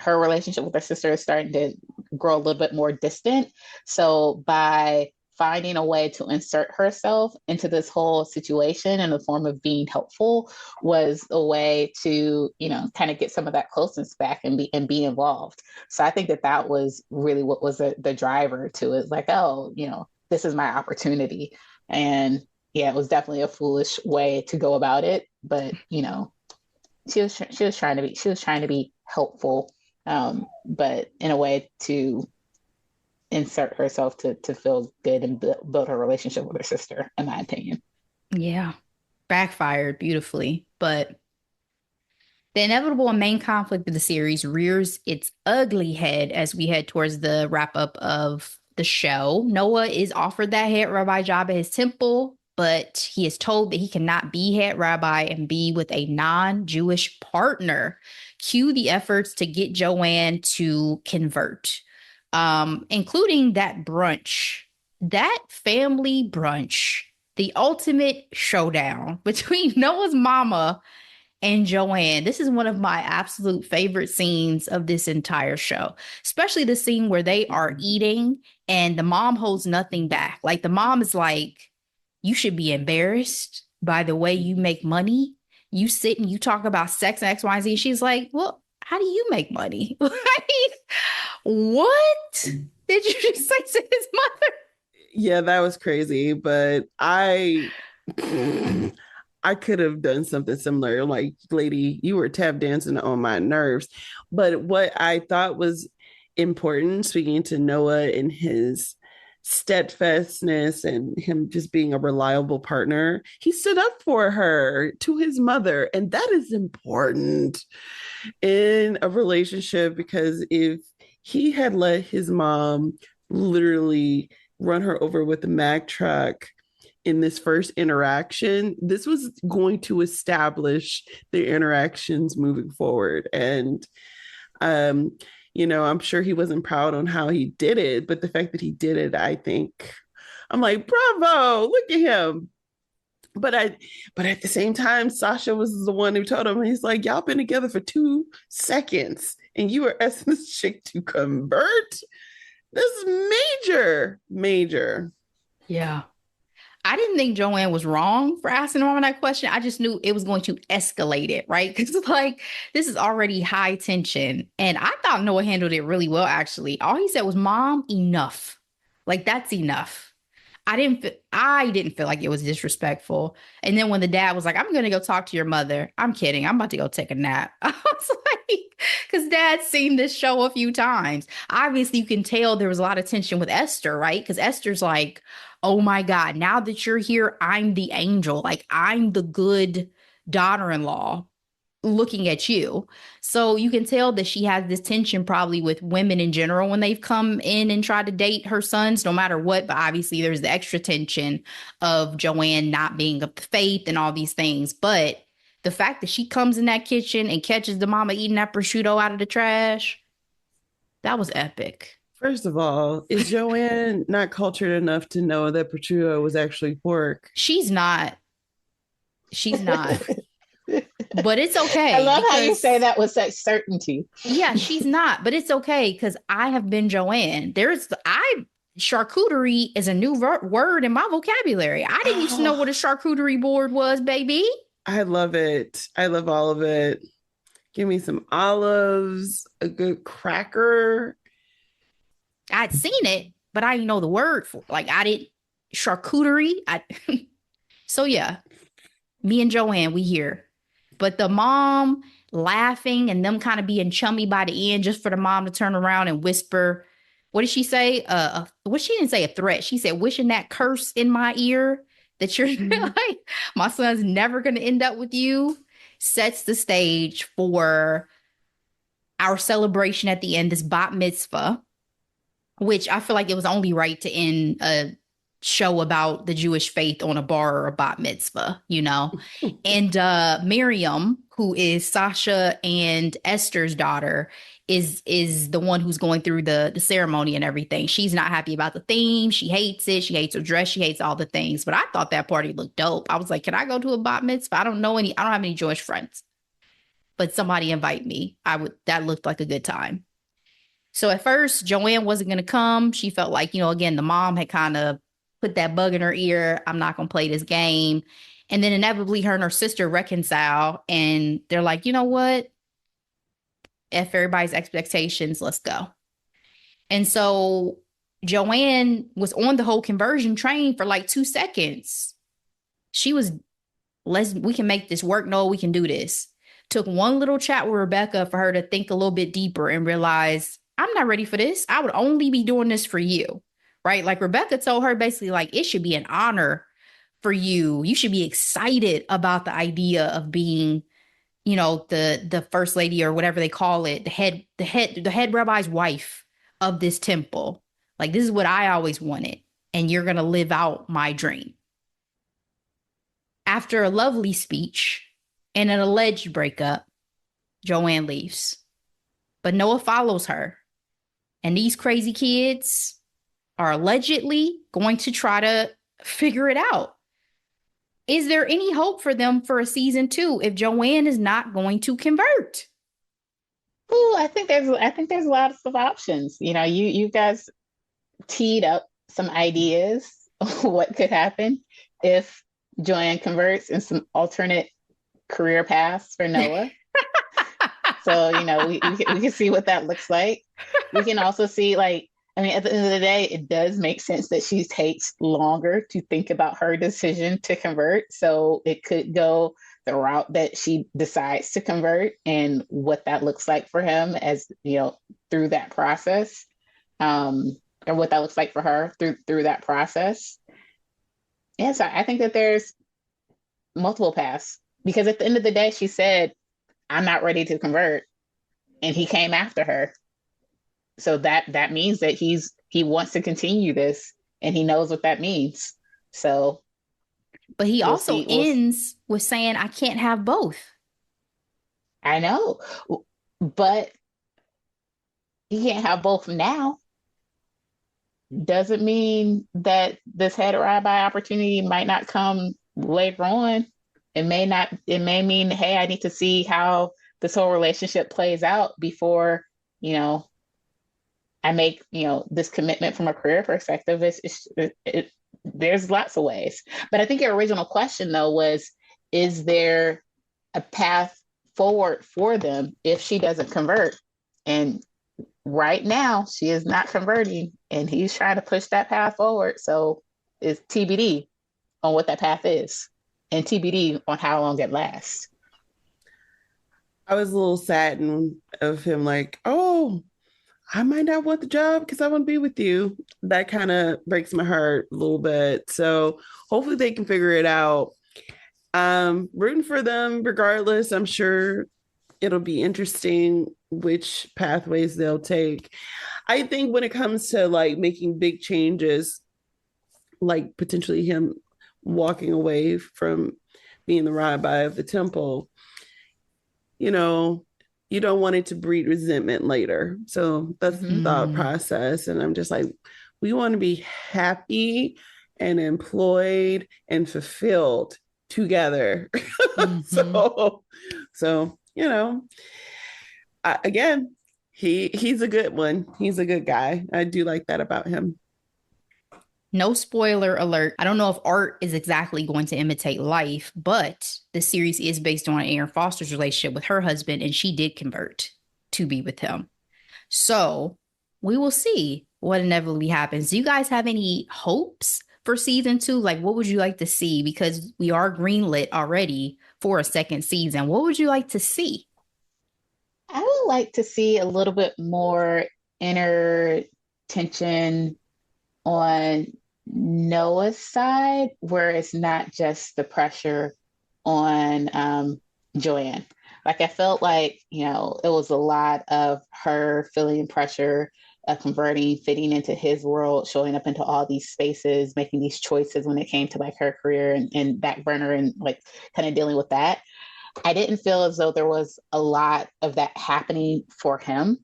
her relationship with her sister is starting to grow a little bit more distant. So by finding a way to insert herself into this whole situation in the form of being helpful was a way to, kind of get some of that closeness back and be involved. So I think that was really what was the driver to it. Like, oh, this is my opportunity. And yeah, it was definitely a foolish way to go about it. But, she was trying to be helpful, but in a way to insert herself to feel good and build her relationship with her sister, in my opinion. Yeah, backfired beautifully. But the inevitable and main conflict of the series rears its ugly head as we head towards the wrap up of the show. Noah is offered that head rabbi job at his temple, but he is told that he cannot be head rabbi and be with a non-Jewish partner. Cue the efforts to get Joanne to convert, including that brunch, that family brunch, the ultimate showdown between Noah's mama and Joanne. This is one of my absolute favorite scenes of this entire show, especially the scene where they are eating and the mom holds nothing back. Like the mom is like, you should be embarrassed by the way you make money. You sit and you talk about sex and X, Y, and Z. She's like, well, how do you make money? Like, what did you just say to his mother? Yeah, that was crazy. But I could have done something similar. Like, lady, you were tap dancing on my nerves. But what I thought was important, speaking to Noah and his steadfastness and him just being a reliable partner, he stood up for her to his mother. And that is important in a relationship, because if he had let his mom literally run her over with the Mack truck in this first interaction, this was going to establish their interactions moving forward. And I'm sure he wasn't proud on how he did it, but the fact that he did it, I think I'm like, bravo, look at him. But at the same time, Sasha was the one who told him, he's like, y'all been together for 2 seconds and you were asking this chick to convert. This is major. Yeah. I didn't think Joanne was wrong for asking the mom that question. I just knew it was going to escalate it, right? Because like this is already high tension. And I thought Noah handled it really well, actually. All he said was, Mom, enough. Like, that's enough. I didn't feel like it was disrespectful. And then when the dad was like, I'm going to go talk to your mother. I'm kidding. I'm about to go take a nap. I was like, because dad's seen this show a few times. Obviously, you can tell there was a lot of tension with Esther, right? Because Esther's like, oh my God, now that you're here, I'm the angel. Like, I'm the good daughter-in-law looking at you. So you can tell that she has this tension probably with women in general when they've come in and tried to date her sons, no matter what. But obviously there's the extra tension of Joanne not being of the faith and all these things. But the fact that she comes in that kitchen and catches the mama eating that prosciutto out of the trash, that was epic. First of all, is Joanne not cultured enough to know that prosciutto was actually pork? She's not. But it's okay. I love how you say that with such certainty. Yeah, she's not, but it's okay because I have been Joanne. Charcuterie is a new word in my vocabulary. I didn't used to know what a charcuterie board was, baby. I love it. I love all of it. Give me some olives, a good cracker. I'd seen it, but I didn't know the word for like I didn't charcuterie. So yeah, me and Joanne, we here. But the mom laughing and them kind of being chummy by the end, just for the mom to turn around and whisper, what did she say? What she didn't say a threat. She said, wishing that curse in my ear that you're like, my son's never going to end up with you, sets the stage for our celebration at the end, this bat mitzvah, which I feel like it was only right to end a show about the Jewish faith on a bar or a bat mitzvah, you know? And Miriam, who is Sasha and Esther's daughter, is the one who's going through the ceremony and everything. She's not happy about the theme. She hates it. She hates her dress. She hates all the things. But I thought that party looked dope. I was like, can I go to a bat mitzvah? I don't have any Jewish friends. But somebody invite me. That looked like a good time. So at first, Joanne wasn't going to come. She felt like, again, the mom had kind of put that bug in her ear. I'm not going to play this game. And then inevitably her and her sister reconcile and they're like, you know what? F everybody's expectations, let's go. And so Joanne was on the whole conversion train for like 2 seconds. She was, we can make this work. No, we can do this. Took one little chat with Rebecca for her to think a little bit deeper and realize, I'm not ready for this. I would only be doing this for you, right? Like Rebecca told her basically like, it should be an honor for you. You should be excited about the idea of being, the first lady or whatever they call it, the head rabbi's wife of this temple. Like, this is what I always wanted. And you're going to live out my dream. After a lovely speech and an alleged breakup, Joanne leaves. But Noah follows her. And these crazy kids are allegedly going to try to figure it out. Is there any hope for them for a season 2 if Joanne is not going to convert? Oh, I think there's lots of options. You guys teed up some ideas of what could happen if Joanne converts and some alternate career paths for Noah. So, we can see what that looks like. We can also see, at the end of the day, it does make sense that she takes longer to think about her decision to convert. So it could go the route that she decides to convert and what that looks like for him as, through that process, or what that looks like for her through that process. And so I think that there's multiple paths because at the end of the day, she said, I'm not ready to convert. And he came after her. So that means that he wants to continue this and he knows what that means. So but he also ends with saying, I can't have both. I know, but he can't have both now. Doesn't mean that this head rabbi opportunity might not come later on. It may mean, hey, I need to see how this whole relationship plays out before, I make, this commitment from a career perspective. There's lots of ways. But I think your original question, though, was, is there a path forward for them if she doesn't convert? And right now, she is not converting, and he's trying to push that path forward. So it's TBD on what that path is. And TBD on how long it lasts. I was a little saddened of him like, oh, I might not want the job because I want to be with you. That kind of breaks my heart a little bit. So hopefully they can figure it out. Rooting for them regardless. I'm sure it'll be interesting which pathways they'll take. I think when it comes to making big changes, like potentially him walking away from being the rabbi of the temple, you don't want it to breed resentment later. So that's the thought process. And I'm just like, we want to be happy and employed and fulfilled together. So again, he's a good one. He's a good guy. I do like that about him. No spoiler alert. I don't know if art is exactly going to imitate life, but the series is based on Erin Foster's relationship with her husband, and she did convert to be with him. So we will see what inevitably happens. Do you guys have any hopes for season 2? What would you like to see? Because we are greenlit already for a second season. What would you like to see? I would like to see a little bit more inner tension on Noah's side where it's not just the pressure on Joanne. Like I felt like, it was a lot of her feeling pressure of converting, fitting into his world, showing up into all these spaces, making these choices when it came to like her career and back burner and like kind of dealing with that. I didn't feel as though there was a lot of that happening for him.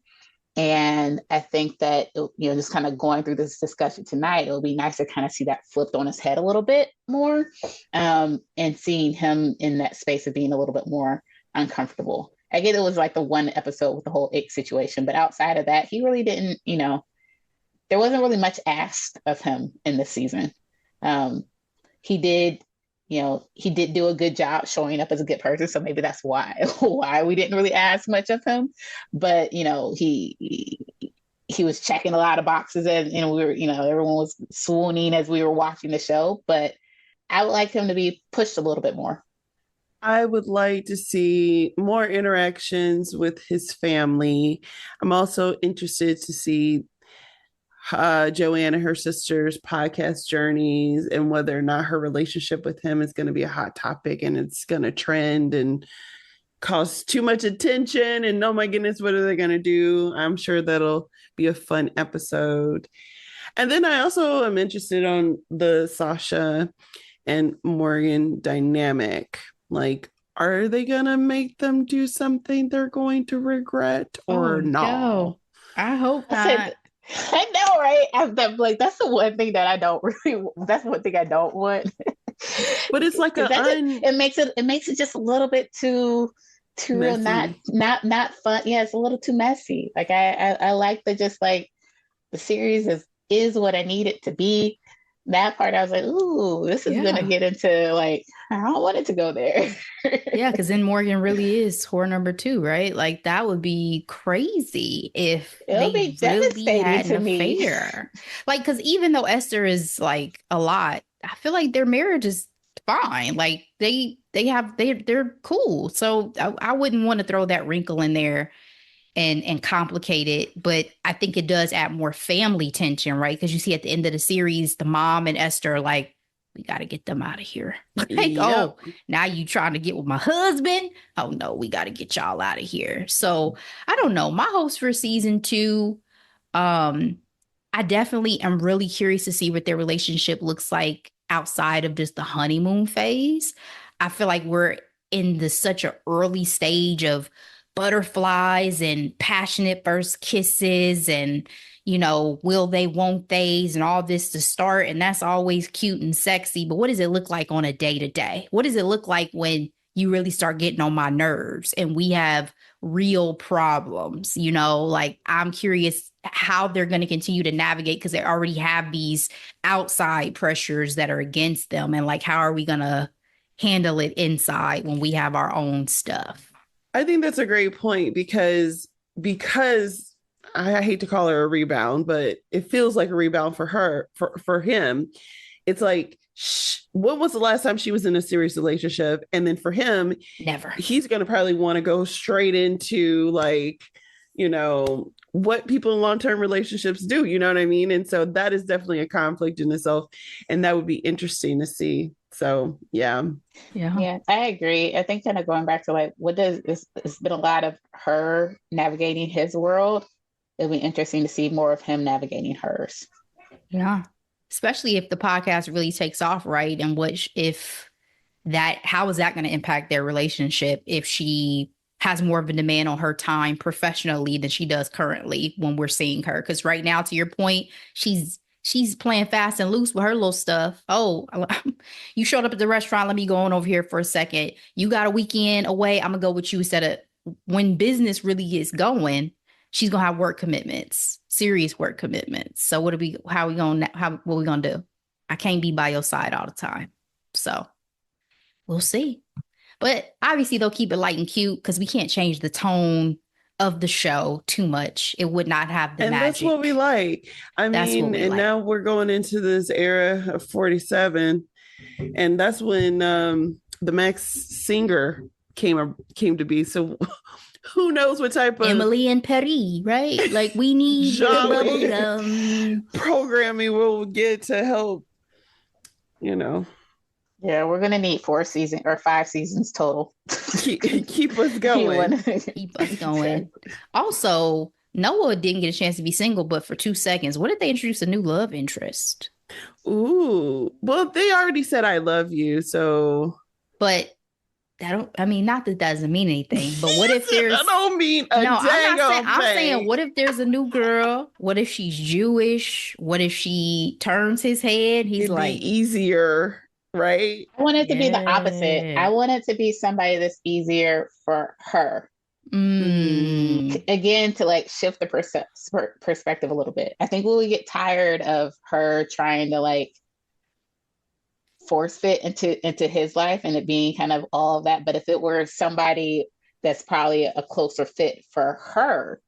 And I think that, just kind of going through this discussion tonight, it'll be nice to kind of see that flipped on his head a little bit more, and seeing him in that space of being a little bit more uncomfortable. I get it was like the one episode with the whole ick situation, but outside of that, he really didn't, there wasn't really much asked of him in this season. Um, he did, he did do a good job showing up as a good person. So maybe that's why we didn't really ask much of him. But, he was checking a lot of boxes and we were, everyone was swooning as we were watching the show. But I would like him to be pushed a little bit more. I would like to see more interactions with his family. I'm also interested to see Joanne and her sister's podcast journeys and whether or not her relationship with him is going to be a hot topic and it's going to trend and cause too much attention. And oh my goodness, what are they going to do? I'm sure that'll be a fun episode. And then I also am interested on the Sasha and Morgan dynamic. Like, are they going to make them do something they're going to regret or not? No, I hope not. I know, right? Like, that's the one thing that I don't really. That's one thing I don't want. But it's like it makes it just a little bit too real, not fun. Yeah, it's a little too messy. Like I like the just like the series is what I need it to be. That part I was like, ooh, this is gonna get into like I don't want it to go there. Yeah, because then Morgan really is whore number 2, right? Like that would be crazy if it'll they be devastating really had to an me. affair. Like, because even though Esther is like a lot, I feel like their marriage is fine. Like they're cool. So I wouldn't want to throw that wrinkle in there and complicate it. But I think it does add more family tension, right? Because you see at the end of the series, the mom and Esther are like, we got to get them out of here. Like, oh, now you trying to get with my husband? Oh, no, we got to get y'all out of here. So I don't know. My hopes for season 2, I definitely am really curious to see what their relationship looks like outside of just the honeymoon phase. I feel like we're in such an early stage of butterflies and passionate first kisses and will they, won't theys and all this to start. And that's always cute and sexy. But what does it look like on a day to day? What does it look like when you really start getting on my nerves and we have real problems? Like I'm curious how they're going to continue to navigate because they already have these outside pressures that are against them. And like, how are we going to handle it inside when we have our own stuff? I think that's a great point because I hate to call her a rebound, but it feels like a rebound for her, for him. It's like, when was the last time she was in a serious relationship? And then for him, never. He's going to probably want to go straight into like, what people in long-term relationships do, you know what I mean? And so that is definitely a conflict in itself. And that would be interesting to see. So, yeah, I agree. I think kind of going back to like, it's been a lot of her navigating his world. It'll be interesting to see more of him navigating hers. Yeah. Especially if the podcast really takes off, right? And how is that going to impact their relationship if she has more of a demand on her time professionally than she does currently when we're seeing her? Because right now, to your point, she's playing fast and loose with her little stuff. Oh, you showed up at the restaurant. Let me go on over here for a second. You got a weekend away. I'm going to go with you instead of when business really gets going. She's going to have work commitments, serious work commitments. So what are we going to do? I can't be by your side all the time. So we'll see. But obviously they'll keep it light and cute because we can't change the tone of the show too much. It would not have the magic. And that's what we like. Now we're going into this era of 47. And that's when the Max Singer came to be. So Who knows what type of Emily and Perry, right? Like we need the bubble jolly gum. programming we'll get to help, you know, Yeah, we're gonna need 4 seasons or 5 seasons total. keep us If you going. wanna- Keep us going. Also, Noah didn't get a chance to be single, but for 2 seconds, what if they introduce a new love interest? Ooh, well, they already said I love you, so But that don't, I mean, not that doesn't mean anything, but what if there's, I don't mean a no, I'm dang not saying, on I'm saying, thing. what if there's a new girl? What if she's Jewish? What if she turns his head? He's It'd be like, easier, right? I want it to be the opposite. yeah. I want it to be somebody that's easier for her. Mm. Again, to like shift the perspective a little bit. I think we would get tired of her trying to like force fit into his life and it being kind of all of that. But if it were somebody that's probably a closer fit for her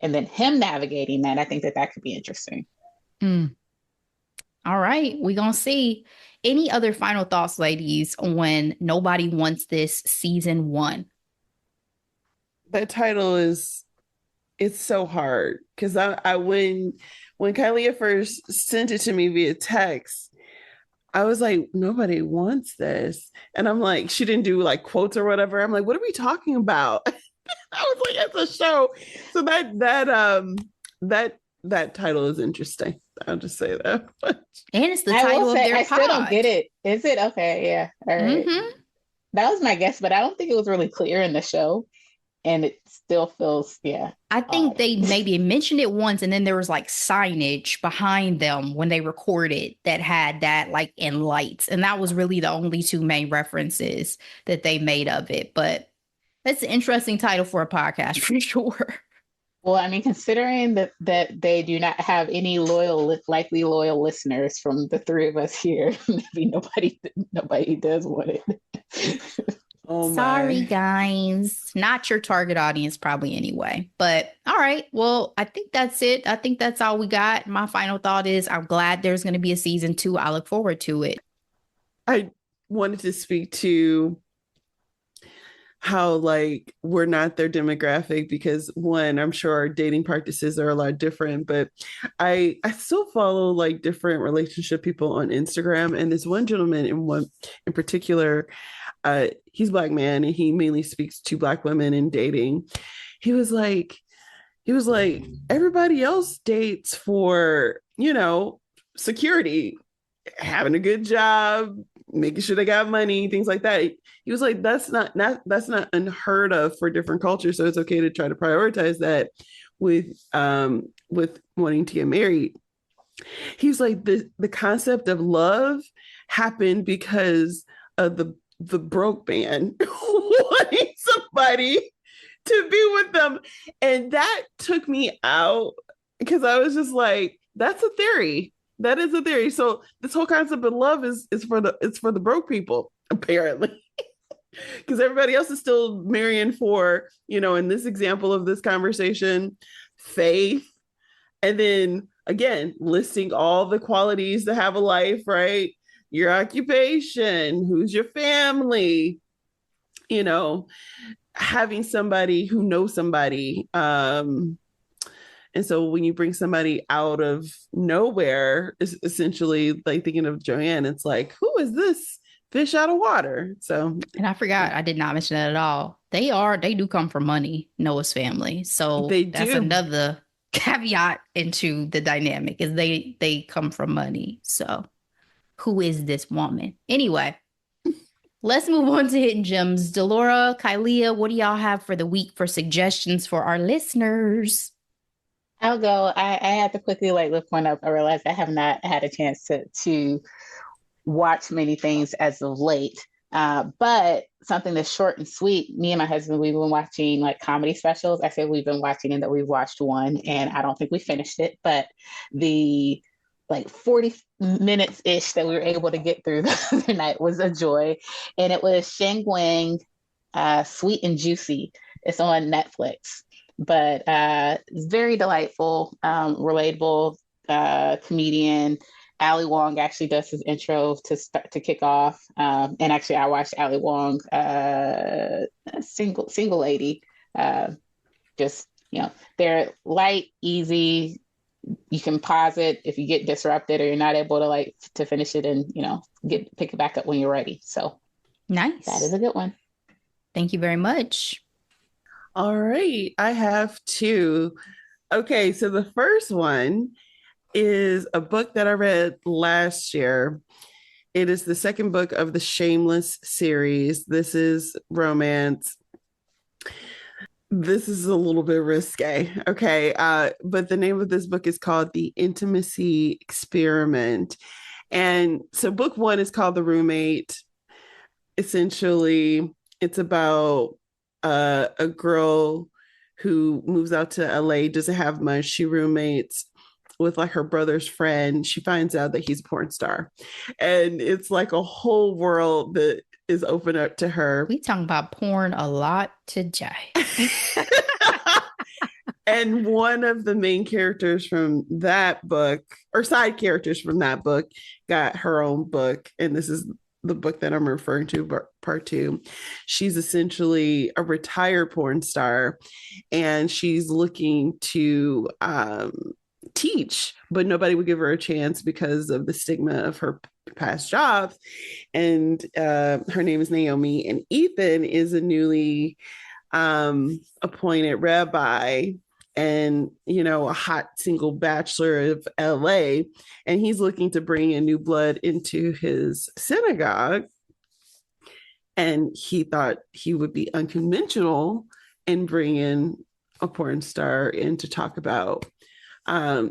and then him navigating that, I think that that could be interesting. Mm. All right, we're gonna see. Any other final thoughts, ladies, on Nobody Wants This season 1? That title is it's so hard because I when Kylie first sent it to me via text, I was like, nobody wants this. And I'm like, she didn't do like quotes or whatever. I'm like, what are we talking about? I was like, it's a show. So that title is interesting. I'll just say that. And it's the I will title of say, their I pod. still don't get it. Is it? Okay. Yeah. All right. Mm-hmm. That was my guess, but I don't think it was really clear in the show. And it still feels, yeah. I think odd. they maybe mentioned it once, and then there was like signage behind them when they recorded that had that like in lights. And that was really the only two main references that they made of it. But that's an interesting title for a podcast for sure. Well, I mean, considering that they do not have any likely loyal listeners from the three of us here, maybe nobody does want it. Oh Sorry, my. guys. Not your target audience, probably anyway. But all right. Well, I think that's it. I think that's all we got. My final thought is I'm glad there's going to be a season 2. I look forward to it. I wanted to speak to how like we're not their demographic because one, I'm sure our dating practices are a lot different, but I still follow like different relationship people on Instagram, and this one gentleman in particular, he's a Black man and he mainly speaks to Black women in dating. He was like everybody else dates for, security, having a good job, making sure they got money, things like that. He was like, that's not unheard of for different cultures. So it's okay to try to prioritize that with wanting to get married. He was like, the concept of love happened because of the broke man wanting somebody to be with them. And that took me out because I was just like, that's a theory. That is a theory. So this whole concept of love is for the broke people, apparently. Because everybody else is still marrying for, in this example of this conversation, faith. And then again, listing all the qualities to have a life, right? Your occupation, who's your family, having somebody who knows somebody. And so when you bring somebody out of nowhere, it's essentially like thinking of Joanne, it's like, who is this fish out of water? So, And I forgot, I did not mention that at all. They do come from money, Noah's family. So that's another caveat into the dynamic is they come from money. So who is this woman? Anyway, let's move on to Hidden Gems. Delora, Kylia, what do y'all have for the week for suggestions for our listeners? I'll go. I had to quickly like look one up. I realized I have not had a chance to watch many things as of late. But something that's short and sweet. Me and my husband, we've been watching like comedy specials. I said we've been watching and that we've watched one, and I don't think we finished it, but the like 40 minutes ish that we were able to get through the other night was a joy. And it was Sheng Wang, Sweet and Juicy. It's on Netflix. But it's very delightful, relatable comedian. Ali Wong actually does his intro to kick off. And actually, I watched Ali Wong, single lady, Just, they're light, easy. You can pause it if you get disrupted or you're not able to finish it and, pick it back up when you're ready. So nice. That is a good one. Thank you very much. All right. I have two. Okay. So the first one is a book that I read last year. It is the second book of the Shameless series. This is romance. This is a little bit risque. Okay. But the name of this book is called The Intimacy Experiment. And so book one is called The Roommate. Essentially, it's about a girl who moves out to LA, doesn't have much. She roommates with her brother's friend. She finds out that he's a porn star. And it's like a whole world that is open up to her. We talking about porn a lot today. And one of the main characters from that book, or side characters from that book, got her own book. And this is the book that I'm referring to, part two. She's essentially a retired porn star, and she's looking to teach, but nobody would give her a chance because of the stigma of her past jobs. And her name is Naomi, and Ethan is a newly appointed rabbi and, a hot single bachelor of LA. And he's looking to bring in new blood into his synagogue. And he thought he would be unconventional and bring in a porn star in to talk about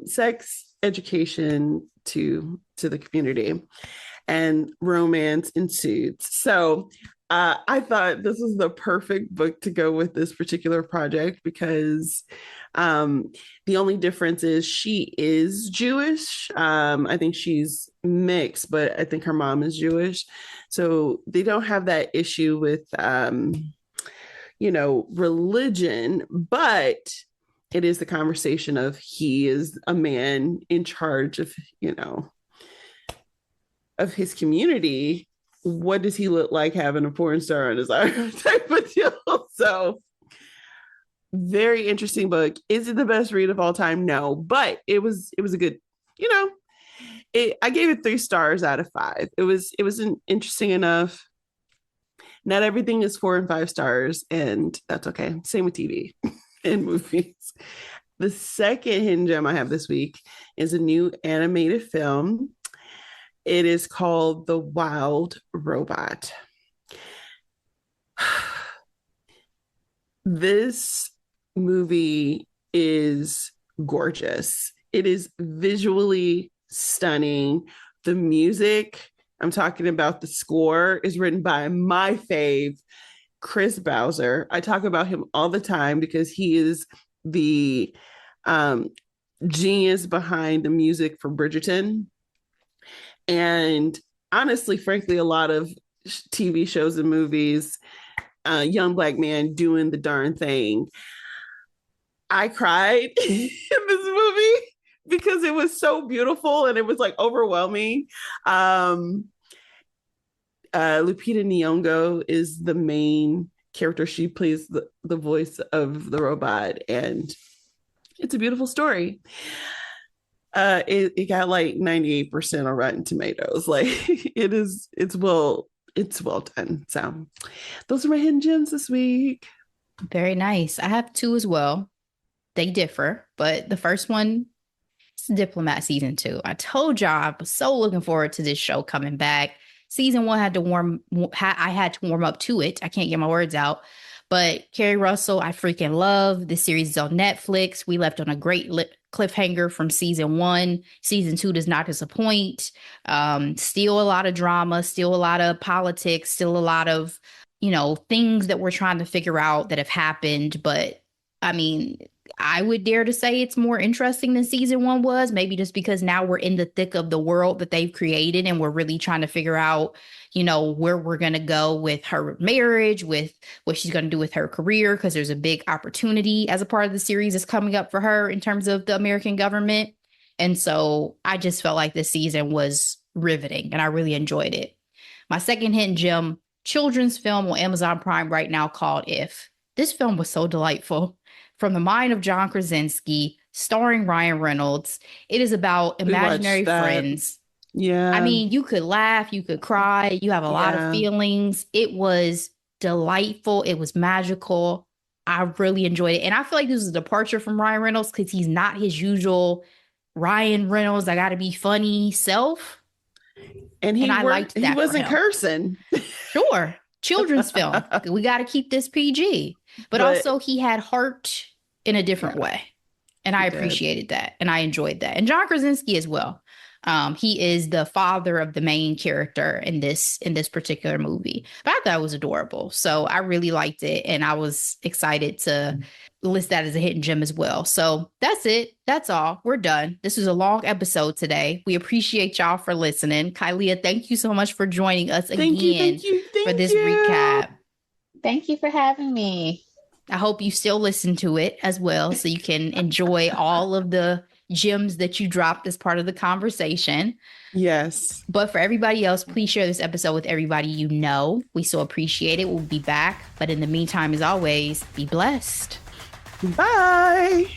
sex education to the community, and romance ensues. So I thought this was the perfect book to go with this particular project because the only difference is she is Jewish. I think she's mixed, but I think her mom is Jewish. So they don't have that issue with, religion, but it is the conversation of he is a man in charge of, of his community. What does he look like having a porn star on his arm type of deal? So very interesting book. Is it the best read of all time? No, but it was a good, I gave it 3 stars out of 5. It was interesting enough. Not everything is 4 and 5 stars, and that's okay. Same with TV and movies. The second hidden gem I have this week is a new animated film. It is called The Wild Robot. This movie is gorgeous. It is visually stunning. The music, I'm talking about the score, is written by my fave, Chris Bowser. I talk about him all the time because he is the genius behind the music for Bridgerton. And honestly, frankly, a lot of TV shows and movies, young Black man doing the darn thing. I cried in this movie because it was so beautiful and it was overwhelming. Lupita Nyong'o is the main character. She plays the voice of the robot, and it's a beautiful story. It got 98% on Rotten Tomatoes. It's well done. So those are my hidden gems this week. Very nice. I have 2 as well. They differ, but the first one is Diplomat season 2. I told y'all I was so looking forward to this show coming back. Season 1 I had to warm up to it. I can't get my words out. But Kerry Russell, I freaking love. This series is on Netflix. We left on a great cliffhanger from season 1. Season 2 does not disappoint. Still a lot of drama, still a lot of politics, still a lot of, things that we're trying to figure out that have happened. But I mean, I would dare to say it's more interesting than season 1 was, maybe just because now we're in the thick of the world that they've created and we're really trying to figure out, where we're going to go with her marriage, with what she's going to do with her career, because there's a big opportunity as a part of the series that's coming up for her in terms of the American government. And so I just felt like this season was riveting and I really enjoyed it. My second hidden gem, children's film on Amazon Prime right now called If. This film was so delightful. From the mind of John Krasinski, starring Ryan Reynolds. It is about imaginary friends. Yeah. I mean, you could laugh, you could cry, you have a lot of feelings. It was delightful. It was magical. I really enjoyed it. And I feel like this is a departure from Ryan Reynolds because he's not his usual Ryan Reynolds, I got to be funny self. And I liked that. He wasn't cursing. Sure. Children's film. We got to keep this PG. But also he had heart in a different way. And I appreciated that. And I enjoyed that. And John Krasinski as well. He is the father of the main character in this particular movie. But I thought it was adorable. So I really liked it. And I was excited to list that as a hidden gem as well. So that's it. That's all. We're done. This was a long episode today. We appreciate y'all for listening. Kylia, thank you so much for joining us again for this recap. Thank you for having me. I hope you still listen to it as well so you can enjoy all of the gems that you dropped as part of the conversation. Yes. But for everybody else, please share this episode with everybody you know. We so appreciate it. We'll be back. But in the meantime, as always, be blessed. Bye.